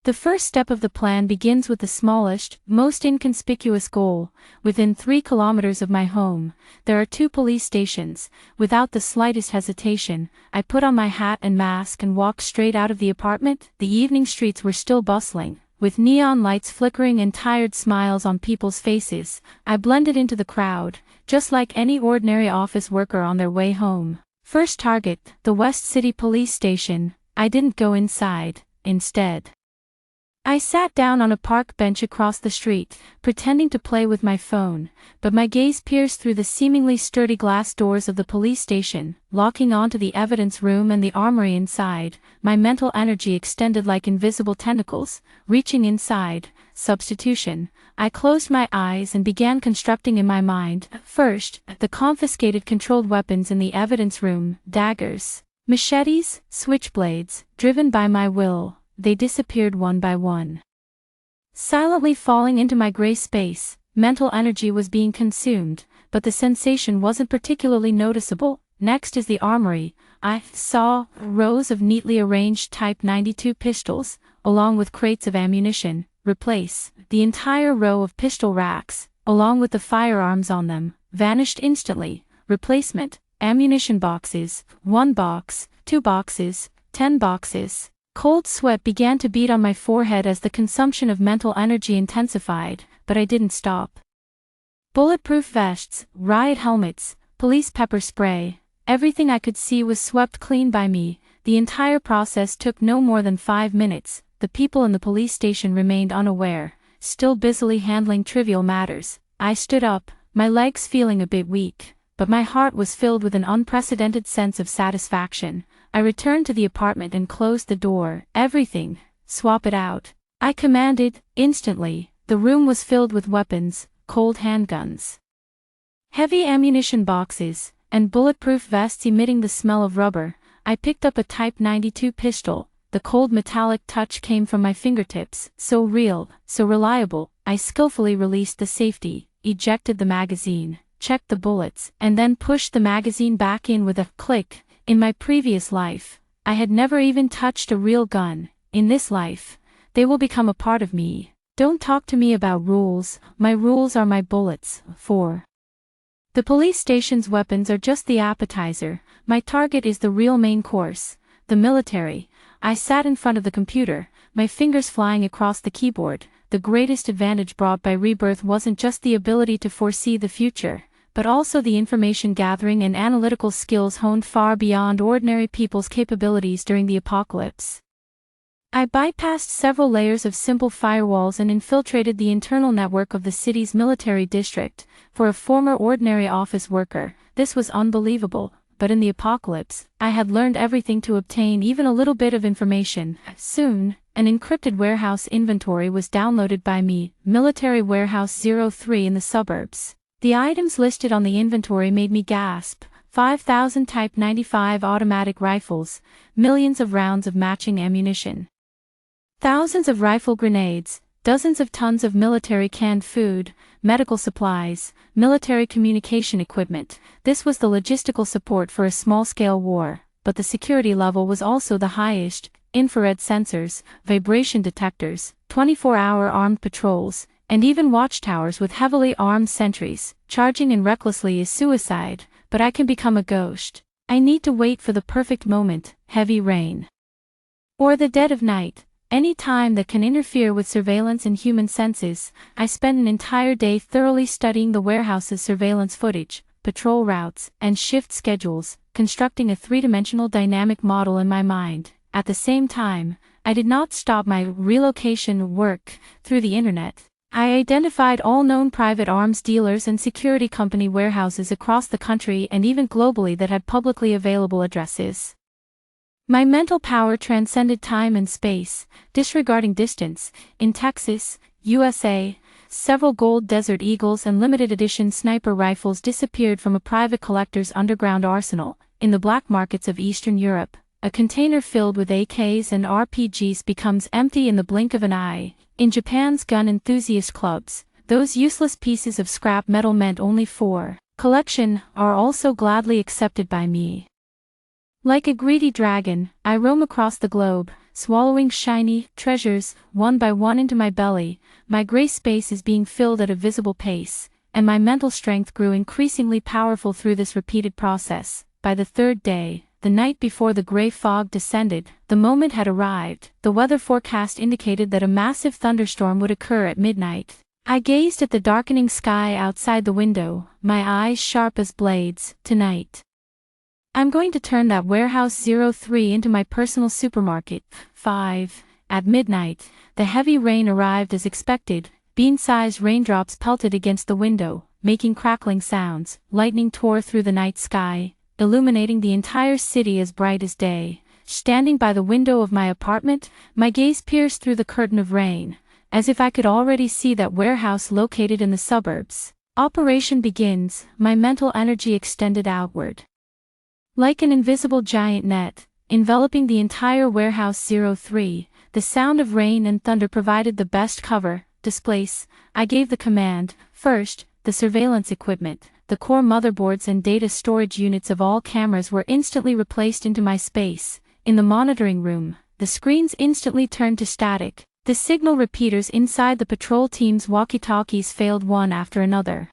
The first step of the plan begins with the smallest, most inconspicuous goal. Within 3 kilometers of my home, there are 2 police stations. Without the slightest hesitation, I put on my hat and mask and walked straight out of the apartment. The evening streets were still bustling, with neon lights flickering and tired smiles on people's faces. I blended into the crowd, just like any ordinary office worker on their way home. First target, the West City Police Station. I didn't go inside. Instead, I sat down on a park bench across the street, pretending to play with my phone, but my gaze pierced through the seemingly sturdy glass doors of the police station, locking onto the evidence room and the armory inside. My mental energy extended like invisible tentacles, reaching inside. Substitution. I closed my eyes and began constructing in my mind. First, the confiscated controlled weapons in the evidence room. Daggers, machetes, switchblades, driven by my will. They disappeared one by one. Silently falling into my gray space, mental energy was being consumed, but the sensation wasn't particularly noticeable. Next is the armory. I saw rows of neatly arranged Type 92 pistols, along with crates of ammunition. Replace. The entire row of pistol racks, along with the firearms on them, vanished instantly. Replacement. Ammunition boxes. 1 box, 2 boxes, 10 boxes. Cold sweat began to beat on my forehead as the consumption of mental energy intensified, but I didn't stop. Bulletproof vests, riot helmets, police pepper spray, everything I could see was swept clean by me. The entire process took no more than 5 minutes. The people in the police station remained unaware, still busily handling trivial matters. I stood up, my legs feeling a bit weak, but my heart was filled with an unprecedented sense of satisfaction. I returned to the apartment and closed the door. Everything, swap it out, I commanded. Instantly, the room was filled with weapons, cold handguns, heavy ammunition boxes, and bulletproof vests emitting the smell of rubber. I picked up a Type 92 pistol. The cold metallic touch came from my fingertips, so real, so reliable. I skillfully released the safety, ejected the magazine, checked the bullets, and then pushed the magazine back in with a click. In my previous life, I had never even touched a real gun. In this life, they will become a part of me. Don't talk to me about rules, my rules are my bullets. 4. The police station's weapons are just the appetizer. My target is the real main course, the military. I sat in front of the computer, my fingers flying across the keyboard. The greatest advantage brought by rebirth wasn't just the ability to foresee the future, but also the information gathering and analytical skills honed far beyond ordinary people's capabilities during the apocalypse. I bypassed several layers of simple firewalls and infiltrated the internal network of the city's military district. For a former ordinary office worker, this was unbelievable, but in the apocalypse, I had learned everything to obtain even a little bit of information. Soon, an encrypted warehouse inventory was downloaded by me, Military Warehouse 03 in the suburbs. The items listed on the inventory made me gasp. 5,000 Type 95 automatic rifles, millions of rounds of matching ammunition, thousands of rifle grenades, dozens of tons of military canned food, medical supplies, military communication equipment. This was the logistical support for a small-scale war, but the security level was also the highest: infrared sensors, vibration detectors, 24-hour armed patrols, and even watchtowers with heavily armed sentries. Charging in recklessly is suicide, but I can become a ghost. I need to wait for the perfect moment, heavy rain, or the dead of night. Any time that can interfere with surveillance and human senses. I spent an entire day thoroughly studying the warehouse's surveillance footage, patrol routes, and shift schedules, constructing a three-dimensional dynamic model in my mind. At the same time, I did not stop my relocation work. Through the internet, I identified all known private arms dealers and security company warehouses across the country and even globally that had publicly available addresses. My mental power transcended time and space, disregarding distance. In Texas, USA, several gold Desert Eagles and limited edition sniper rifles disappeared from a private collector's underground arsenal. In the black markets of Eastern Europe, a container filled with AKs and RPGs becomes empty in the blink of an eye. In Japan's gun enthusiast clubs, those useless pieces of scrap metal meant only for collection are also gladly accepted by me. Like a greedy dragon, I roam across the globe, swallowing shiny treasures one by one into my belly. My gray space is being filled at a visible pace, and my mental strength grew increasingly powerful through this repeated process. By the third day, the night before the gray fog descended, the moment had arrived. The weather forecast indicated that a massive thunderstorm would occur at midnight. I gazed at the darkening sky outside the window, my eyes sharp as blades. Tonight, I'm going to turn that Warehouse 03 into my personal supermarket. 5. At midnight, the heavy rain arrived as expected. Bean-sized raindrops pelted against the window, making crackling sounds. Lightning tore through the night sky, illuminating the entire city as bright as day. Standing by the window of my apartment, my gaze pierced through the curtain of rain, as if I could already see that warehouse located in the suburbs. Operation begins. My mental energy extended outward, like an invisible giant net, enveloping the entire Warehouse 03. The sound of rain and thunder provided the best cover. Displace. I gave the command. First, the surveillance equipment, the core motherboards and data storage units of all cameras were instantly replaced into my space. In the monitoring room, the screens instantly turned to static. The signal repeaters inside the patrol team's walkie-talkies failed one after another.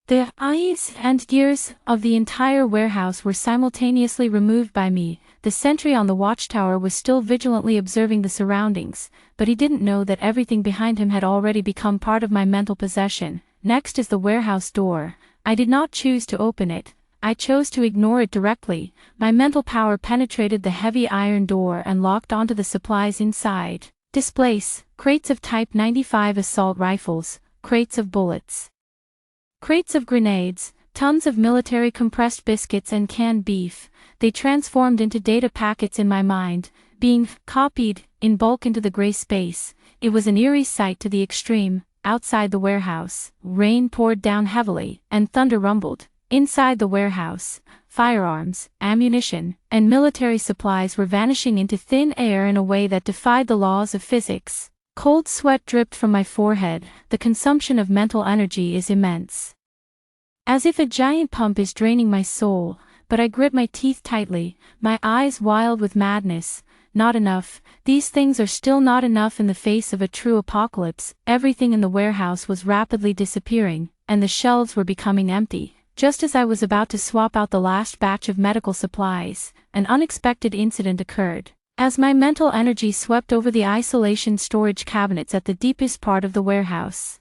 The eyes and ears of the entire warehouse were simultaneously removed by me. The sentry on the watchtower was still vigilantly observing the surroundings, but he didn't know that everything behind him had already become part of my mental possession. Next is the warehouse door. I did not choose to open it. I chose to ignore it directly. My mental power penetrated the heavy iron door and locked onto the supplies inside. Displace. Crates of Type 95 assault rifles, crates of bullets, crates of grenades, tons of military compressed biscuits and canned beef. They transformed into data packets in my mind, being copied in bulk into the gray space. It was an eerie sight to the extreme. Outside the warehouse, rain poured down heavily, and thunder rumbled. Inside the warehouse, firearms, ammunition, and military supplies were vanishing into thin air in a way that defied the laws of physics. Cold sweat dripped from my forehead. The consumption of mental energy is immense, as if a giant pump is draining my soul, but I grit my teeth tightly, my eyes wild with madness. Not enough. These things are still not enough in the face of a true apocalypse. Everything in the warehouse was rapidly disappearing, and the shelves were becoming empty. Just as I was about to swap out the last batch of medical supplies, an unexpected incident occurred. As my mental energy swept over the isolation storage cabinets at the deepest part of the warehouse,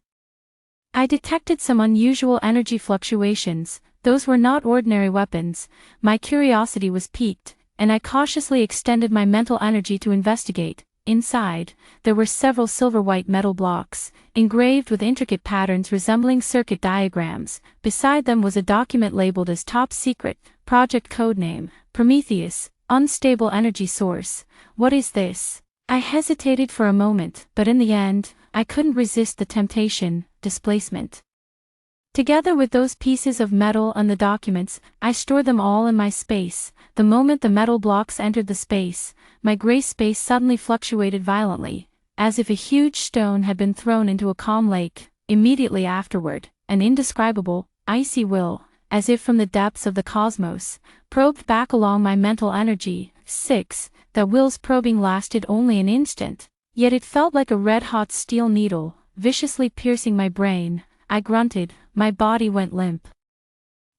I detected some unusual energy fluctuations. Those were not ordinary weapons. My curiosity was piqued, and I cautiously extended my mental energy to investigate. Inside, there were several silver-white metal blocks, engraved with intricate patterns resembling circuit diagrams. Beside them was a document labeled as Top Secret, Project Codename, Prometheus, Unstable Energy Source. What is this? I hesitated for a moment, but in the end, I couldn't resist the temptation: displacement. Together with those pieces of metal and the documents, I stored them all in my space. The moment the metal blocks entered the space, my gray space suddenly fluctuated violently, as if a huge stone had been thrown into a calm lake. Immediately afterward, an indescribable, icy will, as if from the depths of the cosmos, probed back along my mental energy. 6. That will's probing lasted only an instant, yet it felt like a red-hot steel needle, viciously piercing my brain. I grunted, my body went limp,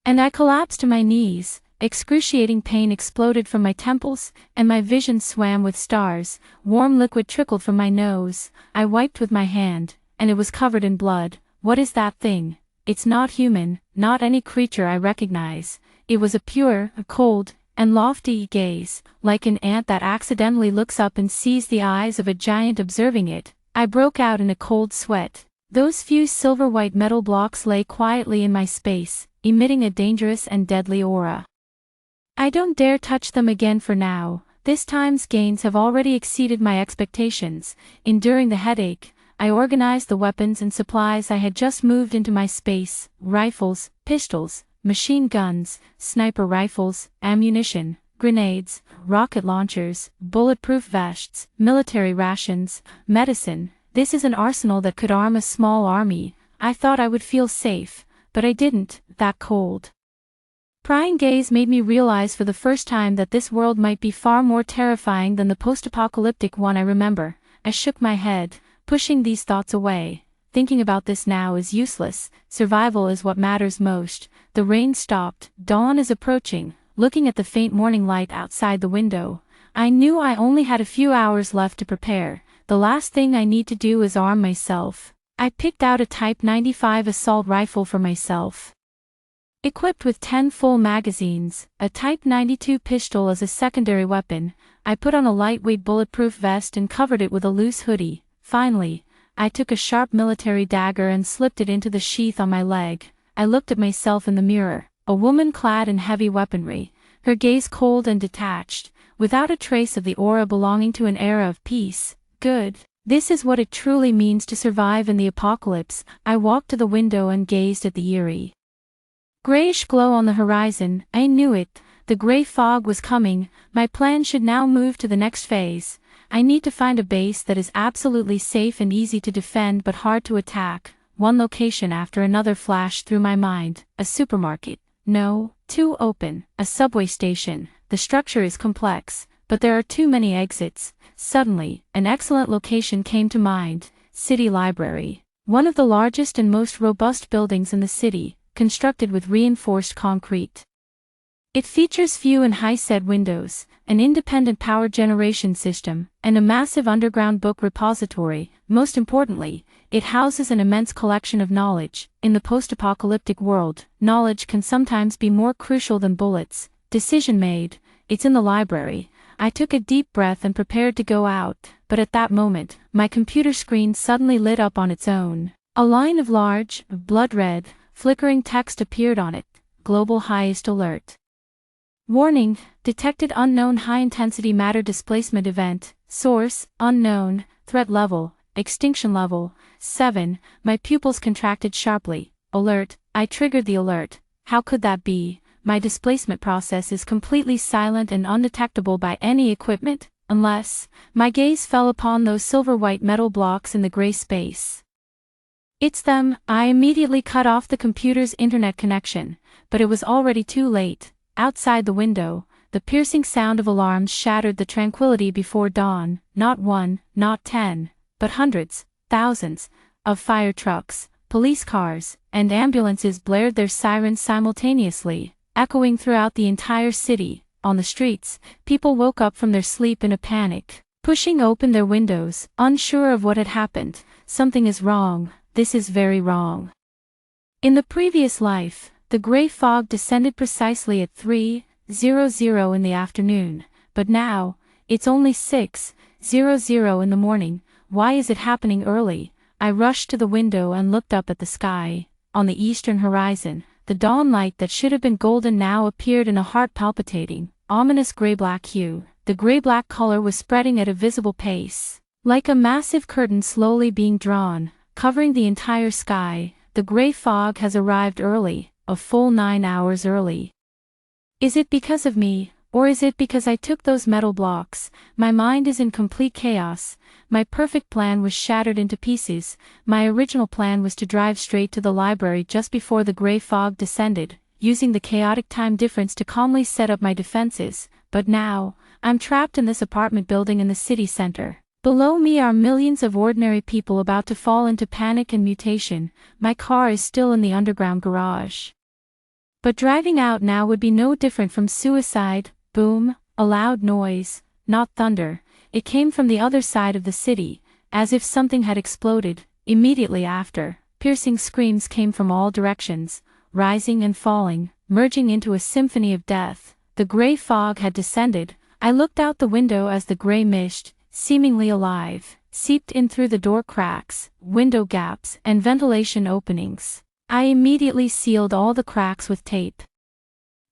and I collapsed to my knees. Excruciating pain exploded from my temples, and my vision swam with stars. Warm liquid trickled from my nose. I wiped with my hand, and it was covered in blood. What is that thing? It's not human, not any creature I recognize. It was a pure, a cold, and lofty gaze, like an ant that accidentally looks up and sees the eyes of a giant observing it. I broke out in a cold sweat. Those few silver-white metal blocks lay quietly in my space, emitting a dangerous and deadly aura. I don't dare touch them again for now. This time's gains have already exceeded my expectations. Enduring the headache, I organized the weapons and supplies I had just moved into my space: rifles, pistols, machine guns, sniper rifles, ammunition, grenades, rocket launchers, bulletproof vests, military rations, medicine. This is an arsenal that could arm a small army. I thought I would feel safe, but I didn't. That cold, prying gaze made me realize for the first time that this world might be far more terrifying than the post-apocalyptic one I remember. I shook my head, pushing these thoughts away. Thinking about this now is useless. Survival is what matters most. The rain stopped. Dawn is approaching. Looking at the faint morning light outside the window, I knew I only had a few hours left to prepare. The last thing I need to do is arm myself. I picked out a Type 95 assault rifle for myself, equipped with 10 full magazines, a Type 92 pistol as a secondary weapon. I put on a lightweight bulletproof vest and covered it with a loose hoodie. Finally, I took a sharp military dagger and slipped it into the sheath on my leg. I looked at myself in the mirror, a woman clad in heavy weaponry, her gaze cold and detached, without a trace of the aura belonging to an era of peace. Good. This is what it truly means to survive in the apocalypse. I walked to the window and gazed at the eerie grayish glow on the horizon. I knew it. The gray fog was coming. My plan should now move to the next phase. I need to find a base that is absolutely safe and easy to defend but hard to attack. One location after another flashed through my mind. A supermarket. No, too open. A subway station. The structure is complex, but there are too many exits. Suddenly, an excellent location came to mind: City Library. One of the largest and most robust buildings in the city, constructed with reinforced concrete. It features few and high-set windows, an independent power generation system, and a massive underground book repository. Most importantly, it houses an immense collection of knowledge. In the post-apocalyptic world, knowledge can sometimes be more crucial than bullets. Decision made. It's in the library. I took a deep breath and prepared to go out, but at that moment, my computer screen suddenly lit up on its own. A line of large, blood-red, flickering text appeared on it: Global Highest Alert. Warning: detected unknown high-intensity matter displacement event. Source: unknown. Threat level: extinction level 7. My pupils contracted sharply. Alert. I triggered the alert. How could that be? My displacement process is completely silent and undetectable by any equipment, unless... My gaze fell upon those silver-white metal blocks in the gray space. It's them. I immediately cut off the computer's internet connection, but it was already too late. Outside the window, the piercing sound of alarms shattered the tranquility before dawn. Not one, not 10, but hundreds, thousands, of fire trucks, police cars, and ambulances blared their sirens simultaneously, echoing throughout the entire city. on the streets, people woke up from their sleep in a panic, pushing open their windows, unsure of what had happened. Something is wrong, this is very wrong. In the previous life, the gray fog descended precisely at 3:00 in the afternoon, but now, it's only 6:00 in the morning. Why is it happening early? I rushed to the window and looked up at the sky. On the eastern horizon, the dawn light that should have been golden now appeared in a heart-palpitating, ominous gray-black hue. The gray-black color was spreading at a visible pace, like a massive curtain slowly being drawn, covering the entire sky. The gray fog has arrived early, a full 9 hours early. Is it because of me, or is it because I took those metal blocks? My mind is in complete chaos. My perfect plan was shattered into pieces. My original plan was to drive straight to the library just before the gray fog descended, using the chaotic time difference to calmly set up my defenses. But now, I'm trapped in this apartment building in the city center. Below me are millions of ordinary people about to fall into panic and mutation. My car is still in the underground garage. But driving out now would be no different from suicide. Boom, a loud noise, not thunder. It came from the other side of the city, as if something had exploded. Immediately after, piercing screams came from all directions, rising and falling, merging into a symphony of death. The gray fog had descended. I looked out the window as the gray mist, seemingly alive, seeped in through the door cracks, window gaps, and ventilation openings. I immediately sealed all the cracks with tape.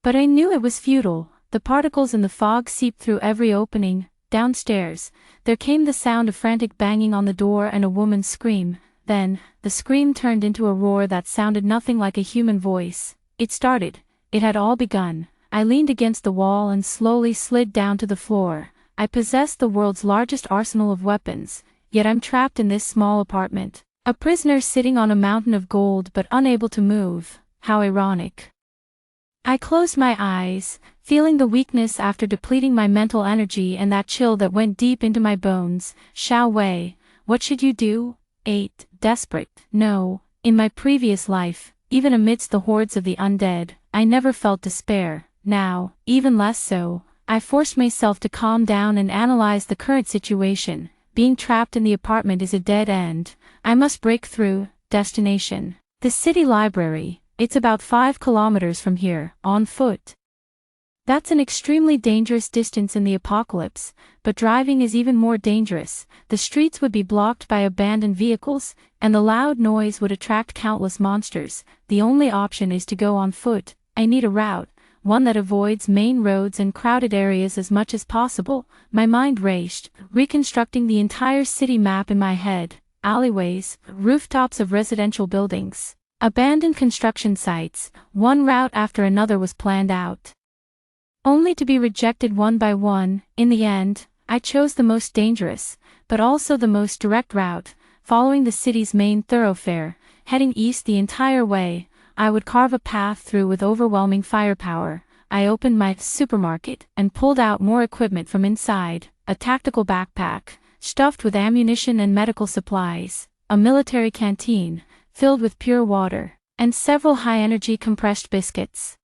But I knew it was futile. The particles in the fog seeped through every opening. Downstairs, there came the sound of frantic banging on the door and a woman's scream. Then, the scream turned into a roar that sounded nothing like a human voice. It started. It had all begun. I leaned against the wall and slowly slid down to the floor. I possess the world's largest arsenal of weapons, yet I'm trapped in this small apartment. A prisoner sitting on a mountain of gold but unable to move. How ironic. I closed my eyes, feeling the weakness after depleting my mental energy and that chill that went deep into my bones. Xiao Wei, what should you do? 8. Desperate. No, in my previous life, even amidst the hordes of the undead, I never felt despair. Now, even less so. I forced myself to calm down and analyze the current situation. Being trapped in the apartment is a dead end. I must break through. Destination: the city library. It's about 5 kilometers from here, on foot. That's an extremely dangerous distance in the apocalypse, but driving is even more dangerous. The streets would be blocked by abandoned vehicles, and the loud noise would attract countless monsters. The only option is to go on foot. I need a route, one that avoids main roads and crowded areas as much as possible. My mind raced, reconstructing the entire city map in my head. Alleyways, rooftops of residential buildings, abandoned construction sites. One route after another was planned out, only to be rejected one by one. In the end, I chose the most dangerous, but also the most direct route, following the city's main thoroughfare, heading east the entire way. I would carve a path through with overwhelming firepower. I opened my supermarket and pulled out more equipment from inside: a tactical backpack, stuffed with ammunition and medical supplies, a military canteen, filled with pure water, and several high-energy compressed biscuits.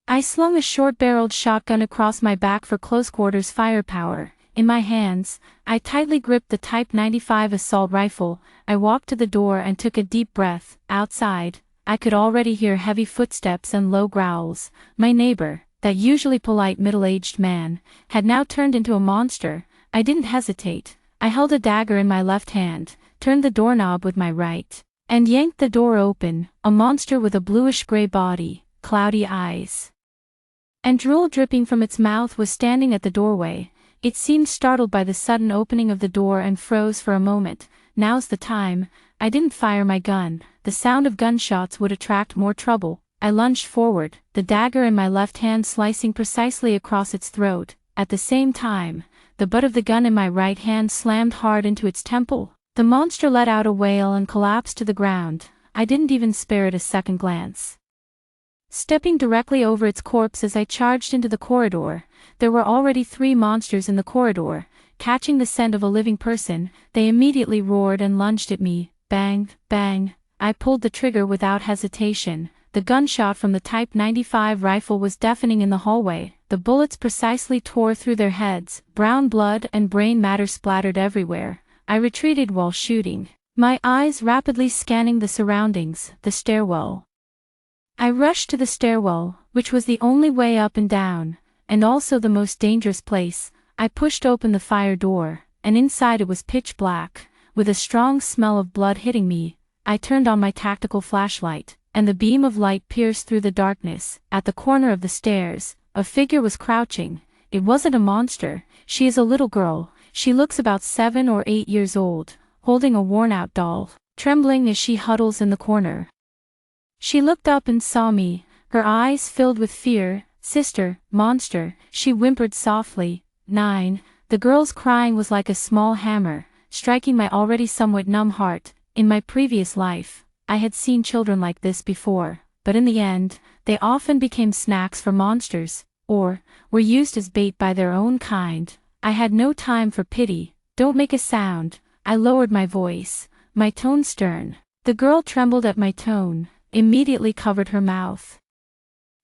I slung a short-barreled shotgun across my back for close-quarters firepower. In my hands, I tightly gripped the Type 95 assault rifle. I walked to the door and took a deep breath. Outside, I could already hear heavy footsteps and low growls. My neighbor, that usually polite middle-aged man, had now turned into a monster. I didn't hesitate. I held a dagger in my left hand, turned the doorknob with my right, and yanked the door open. A monster with a bluish-gray body, cloudy eyes, and drool dripping from its mouth was standing at the doorway. It seemed startled by the sudden opening of the door and froze for a moment. Now's the time. I didn't fire my gun. The sound of gunshots would attract more trouble. I lunged forward, the dagger in my left hand slicing precisely across its throat. At the same time, the butt of the gun in my right hand slammed hard into its temple. The monster let out a wail and collapsed to the ground. I didn't even spare it a second glance, stepping directly over its corpse as I charged into the corridor. There were already 3 monsters in the corridor. Catching the scent of a living person, they immediately roared and lunged at me. Bang, bang. I pulled the trigger without hesitation. The gunshot from the Type 95 rifle was deafening in the hallway. the bullets precisely tore through their heads, brown blood and brain matter splattered everywhere. I retreated while shooting, my eyes rapidly scanning the surroundings, the stairwell. I rushed to the stairwell, which was the only way up and down, and also the most dangerous place. I pushed open the fire door, and inside it was pitch black, with a strong smell of blood hitting me. I turned on my tactical flashlight, and the beam of light pierced through the darkness. At the corner of the stairs, a figure was crouching. It wasn't a monster, she is a little girl. She looks about 7 or 8 years old, holding a worn-out doll, trembling as she huddles in the corner. She looked up and saw me, her eyes filled with fear. "Sister, monster," she whimpered softly. 9. The girl's crying was like a small hammer, striking my already somewhat numb heart. In my previous life, I had seen children like this before, but in the end, they often became snacks for monsters, or were used as bait by their own kind. I had no time for pity. "Don't make a sound," I lowered my voice, my tone stern. The girl trembled at my tone, immediately covered her mouth,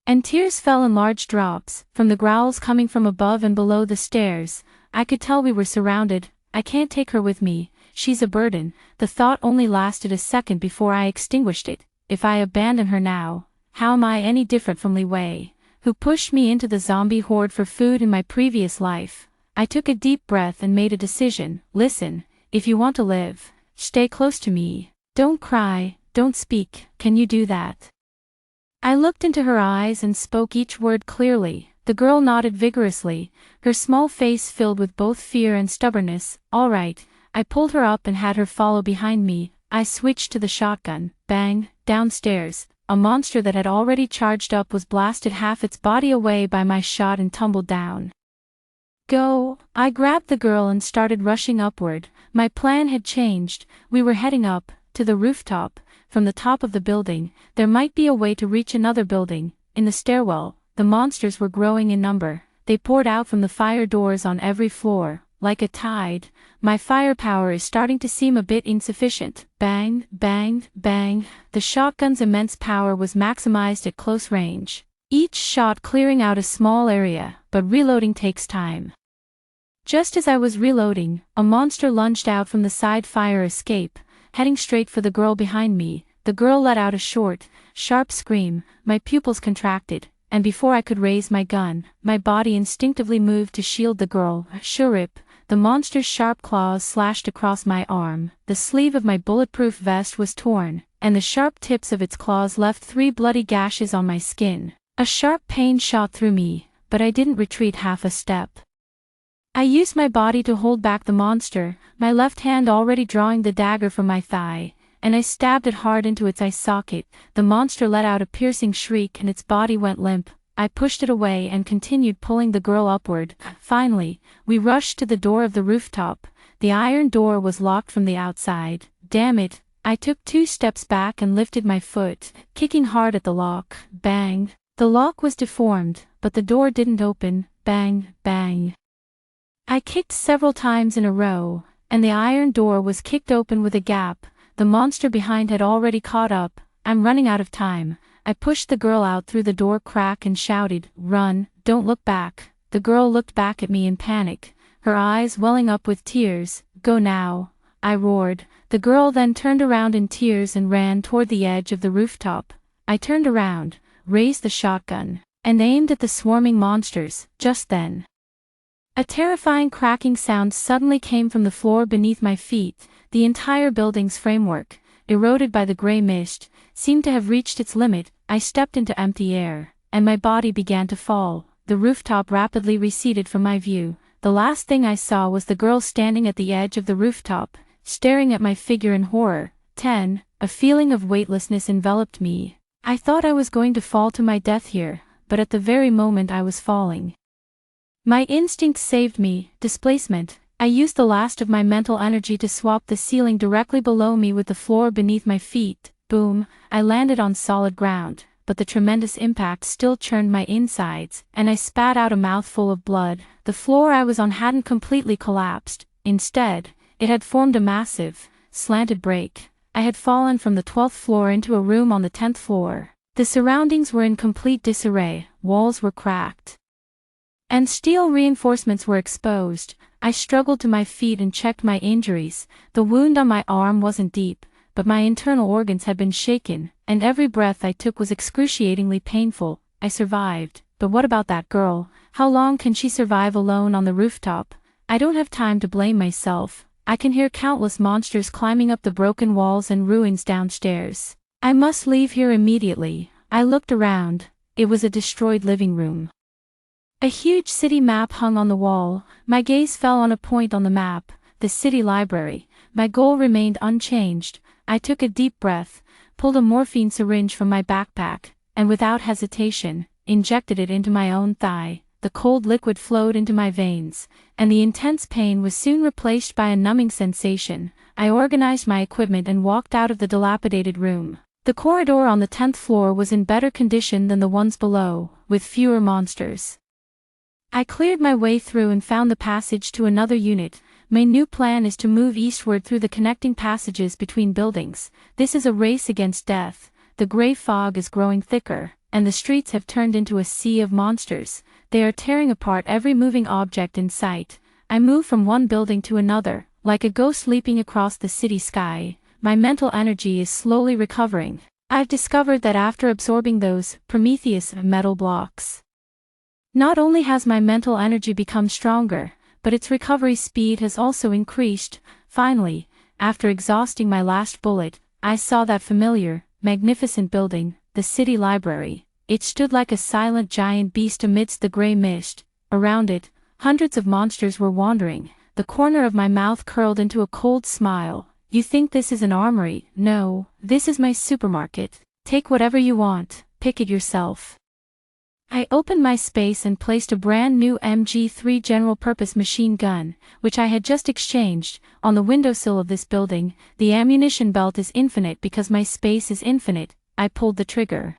and tears fell in large drops. From the growls coming from above and below the stairs, I could tell we were surrounded. "I can't take her with me, she's a burden." The thought only lasted a second before I extinguished it. If I abandon her now, how am I any different from Li Wei, who pushed me into the zombie horde for food in my previous life? I took a deep breath and made a decision. "Listen, if you want to live, stay close to me. Don't cry, don't speak, can you do that?" I looked into her eyes and spoke each word clearly. The girl nodded vigorously, her small face filled with both fear and stubbornness. "All right." I pulled her up and had her follow behind me. I switched to the shotgun. Bang! Downstairs, a monster that had already charged up was blasted half its body away by my shot and tumbled down. "Go!" I grabbed the girl and started rushing upward. My plan had changed. We were heading up, to the rooftop. From the top of the building, there might be a way to reach another building. In the stairwell, the monsters were growing in number. They poured out from the fire doors on every floor, like a tide. My firepower is starting to seem a bit insufficient. Bang, bang, bang. The shotgun's immense power was maximized at close range, each shot clearing out a small area, but reloading takes time. Just as I was reloading, a monster lunged out from the side fire escape, heading straight for the girl behind me. The girl let out a short, sharp scream. My pupils contracted, and before I could raise my gun, my body instinctively moved to shield the girl. Shurip! The monster's sharp claws slashed across my arm. The sleeve of my bulletproof vest was torn, and the sharp tips of its claws left 3 bloody gashes on my skin. A sharp pain shot through me, but I didn't retreat half a step. I used my body to hold back the monster, my left hand already drawing the dagger from my thigh, and I stabbed it hard into its eye socket. The monster let out a piercing shriek and its body went limp. I pushed it away and continued pulling the girl upward. Finally, we rushed to the door of the rooftop. The iron door was locked from the outside. Damn it! I took 2 steps back and lifted my foot, kicking hard at the lock. Bang! The lock was deformed, but the door didn't open. Bang, bang. I kicked several times in a row, and the iron door was kicked open with a gap. The monster behind had already caught up. "I'm running out of time." I pushed the girl out through the door crack and shouted, "Run, don't look back." The girl looked back at me in panic, her eyes welling up with tears. "Go now," I roared. The girl then turned around in tears and ran toward the edge of the rooftop. I turned around, raised the shotgun, and aimed at the swarming monsters. Just then, a terrifying cracking sound suddenly came from the floor beneath my feet. The entire building's framework, eroded by the gray mist, seemed to have reached its limit. I stepped into empty air, and my body began to fall. The rooftop rapidly receded from my view. The last thing I saw was the girl standing at the edge of the rooftop, staring at my figure in horror. 10. A feeling of weightlessness enveloped me. I thought I was going to fall to my death here, but at the very moment I was falling, my instinct saved me. Displacement. I used the last of my mental energy to swap the ceiling directly below me with the floor beneath my feet. Boom! I landed on solid ground, but the tremendous impact still churned my insides, and I spat out a mouthful of blood. The floor I was on hadn't completely collapsed. Instead, it had formed a massive, slanted break. I had fallen from the 12th floor into a room on the 10th floor. The surroundings were in complete disarray. Walls were cracked, And steel reinforcements were exposed. I struggled to my feet and checked my injuries. The wound on my arm wasn't deep, but my internal organs had been shaken, and every breath I took was excruciatingly painful. I survived, but what about that girl? How long can she survive alone on the rooftop? I don't have time to blame myself. I can hear countless monsters climbing up the broken walls and ruins downstairs. I must leave here immediately. I looked around. It was a destroyed living room. A huge city map hung on the wall. My gaze fell on a point on the map, the city library. My goal remained unchanged. I took a deep breath, pulled a morphine syringe from my backpack, and without hesitation, injected it into my own thigh. The cold liquid flowed into my veins, and the intense pain was soon replaced by a numbing sensation. I organized my equipment and walked out of the dilapidated room. The corridor on the 10th floor was in better condition than the ones below, with fewer monsters. I cleared my way through and found the passage to another unit. My new plan is to move eastward through the connecting passages between buildings. This is a race against death. The gray fog is growing thicker, and the streets have turned into a sea of monsters. They are tearing apart every moving object in sight. I move from one building to another, like a ghost leaping across the city sky. My mental energy is slowly recovering. I've discovered that after absorbing those Prometheus metal blocks, not only has my mental energy become stronger, but its recovery speed has also increased. Finally, after exhausting my last bullet, I saw that familiar, magnificent building, the city library. It stood like a silent giant beast amidst the gray mist. Around it, hundreds of monsters were wandering. The corner of my mouth curled into a cold smile. You think this is an armory? No, this is my supermarket. Take whatever you want, pick it yourself. I opened my space and placed a brand new MG3 general-purpose machine gun, which I had just exchanged, on the windowsill of this building. The ammunition belt is infinite because my space is infinite. I pulled the trigger.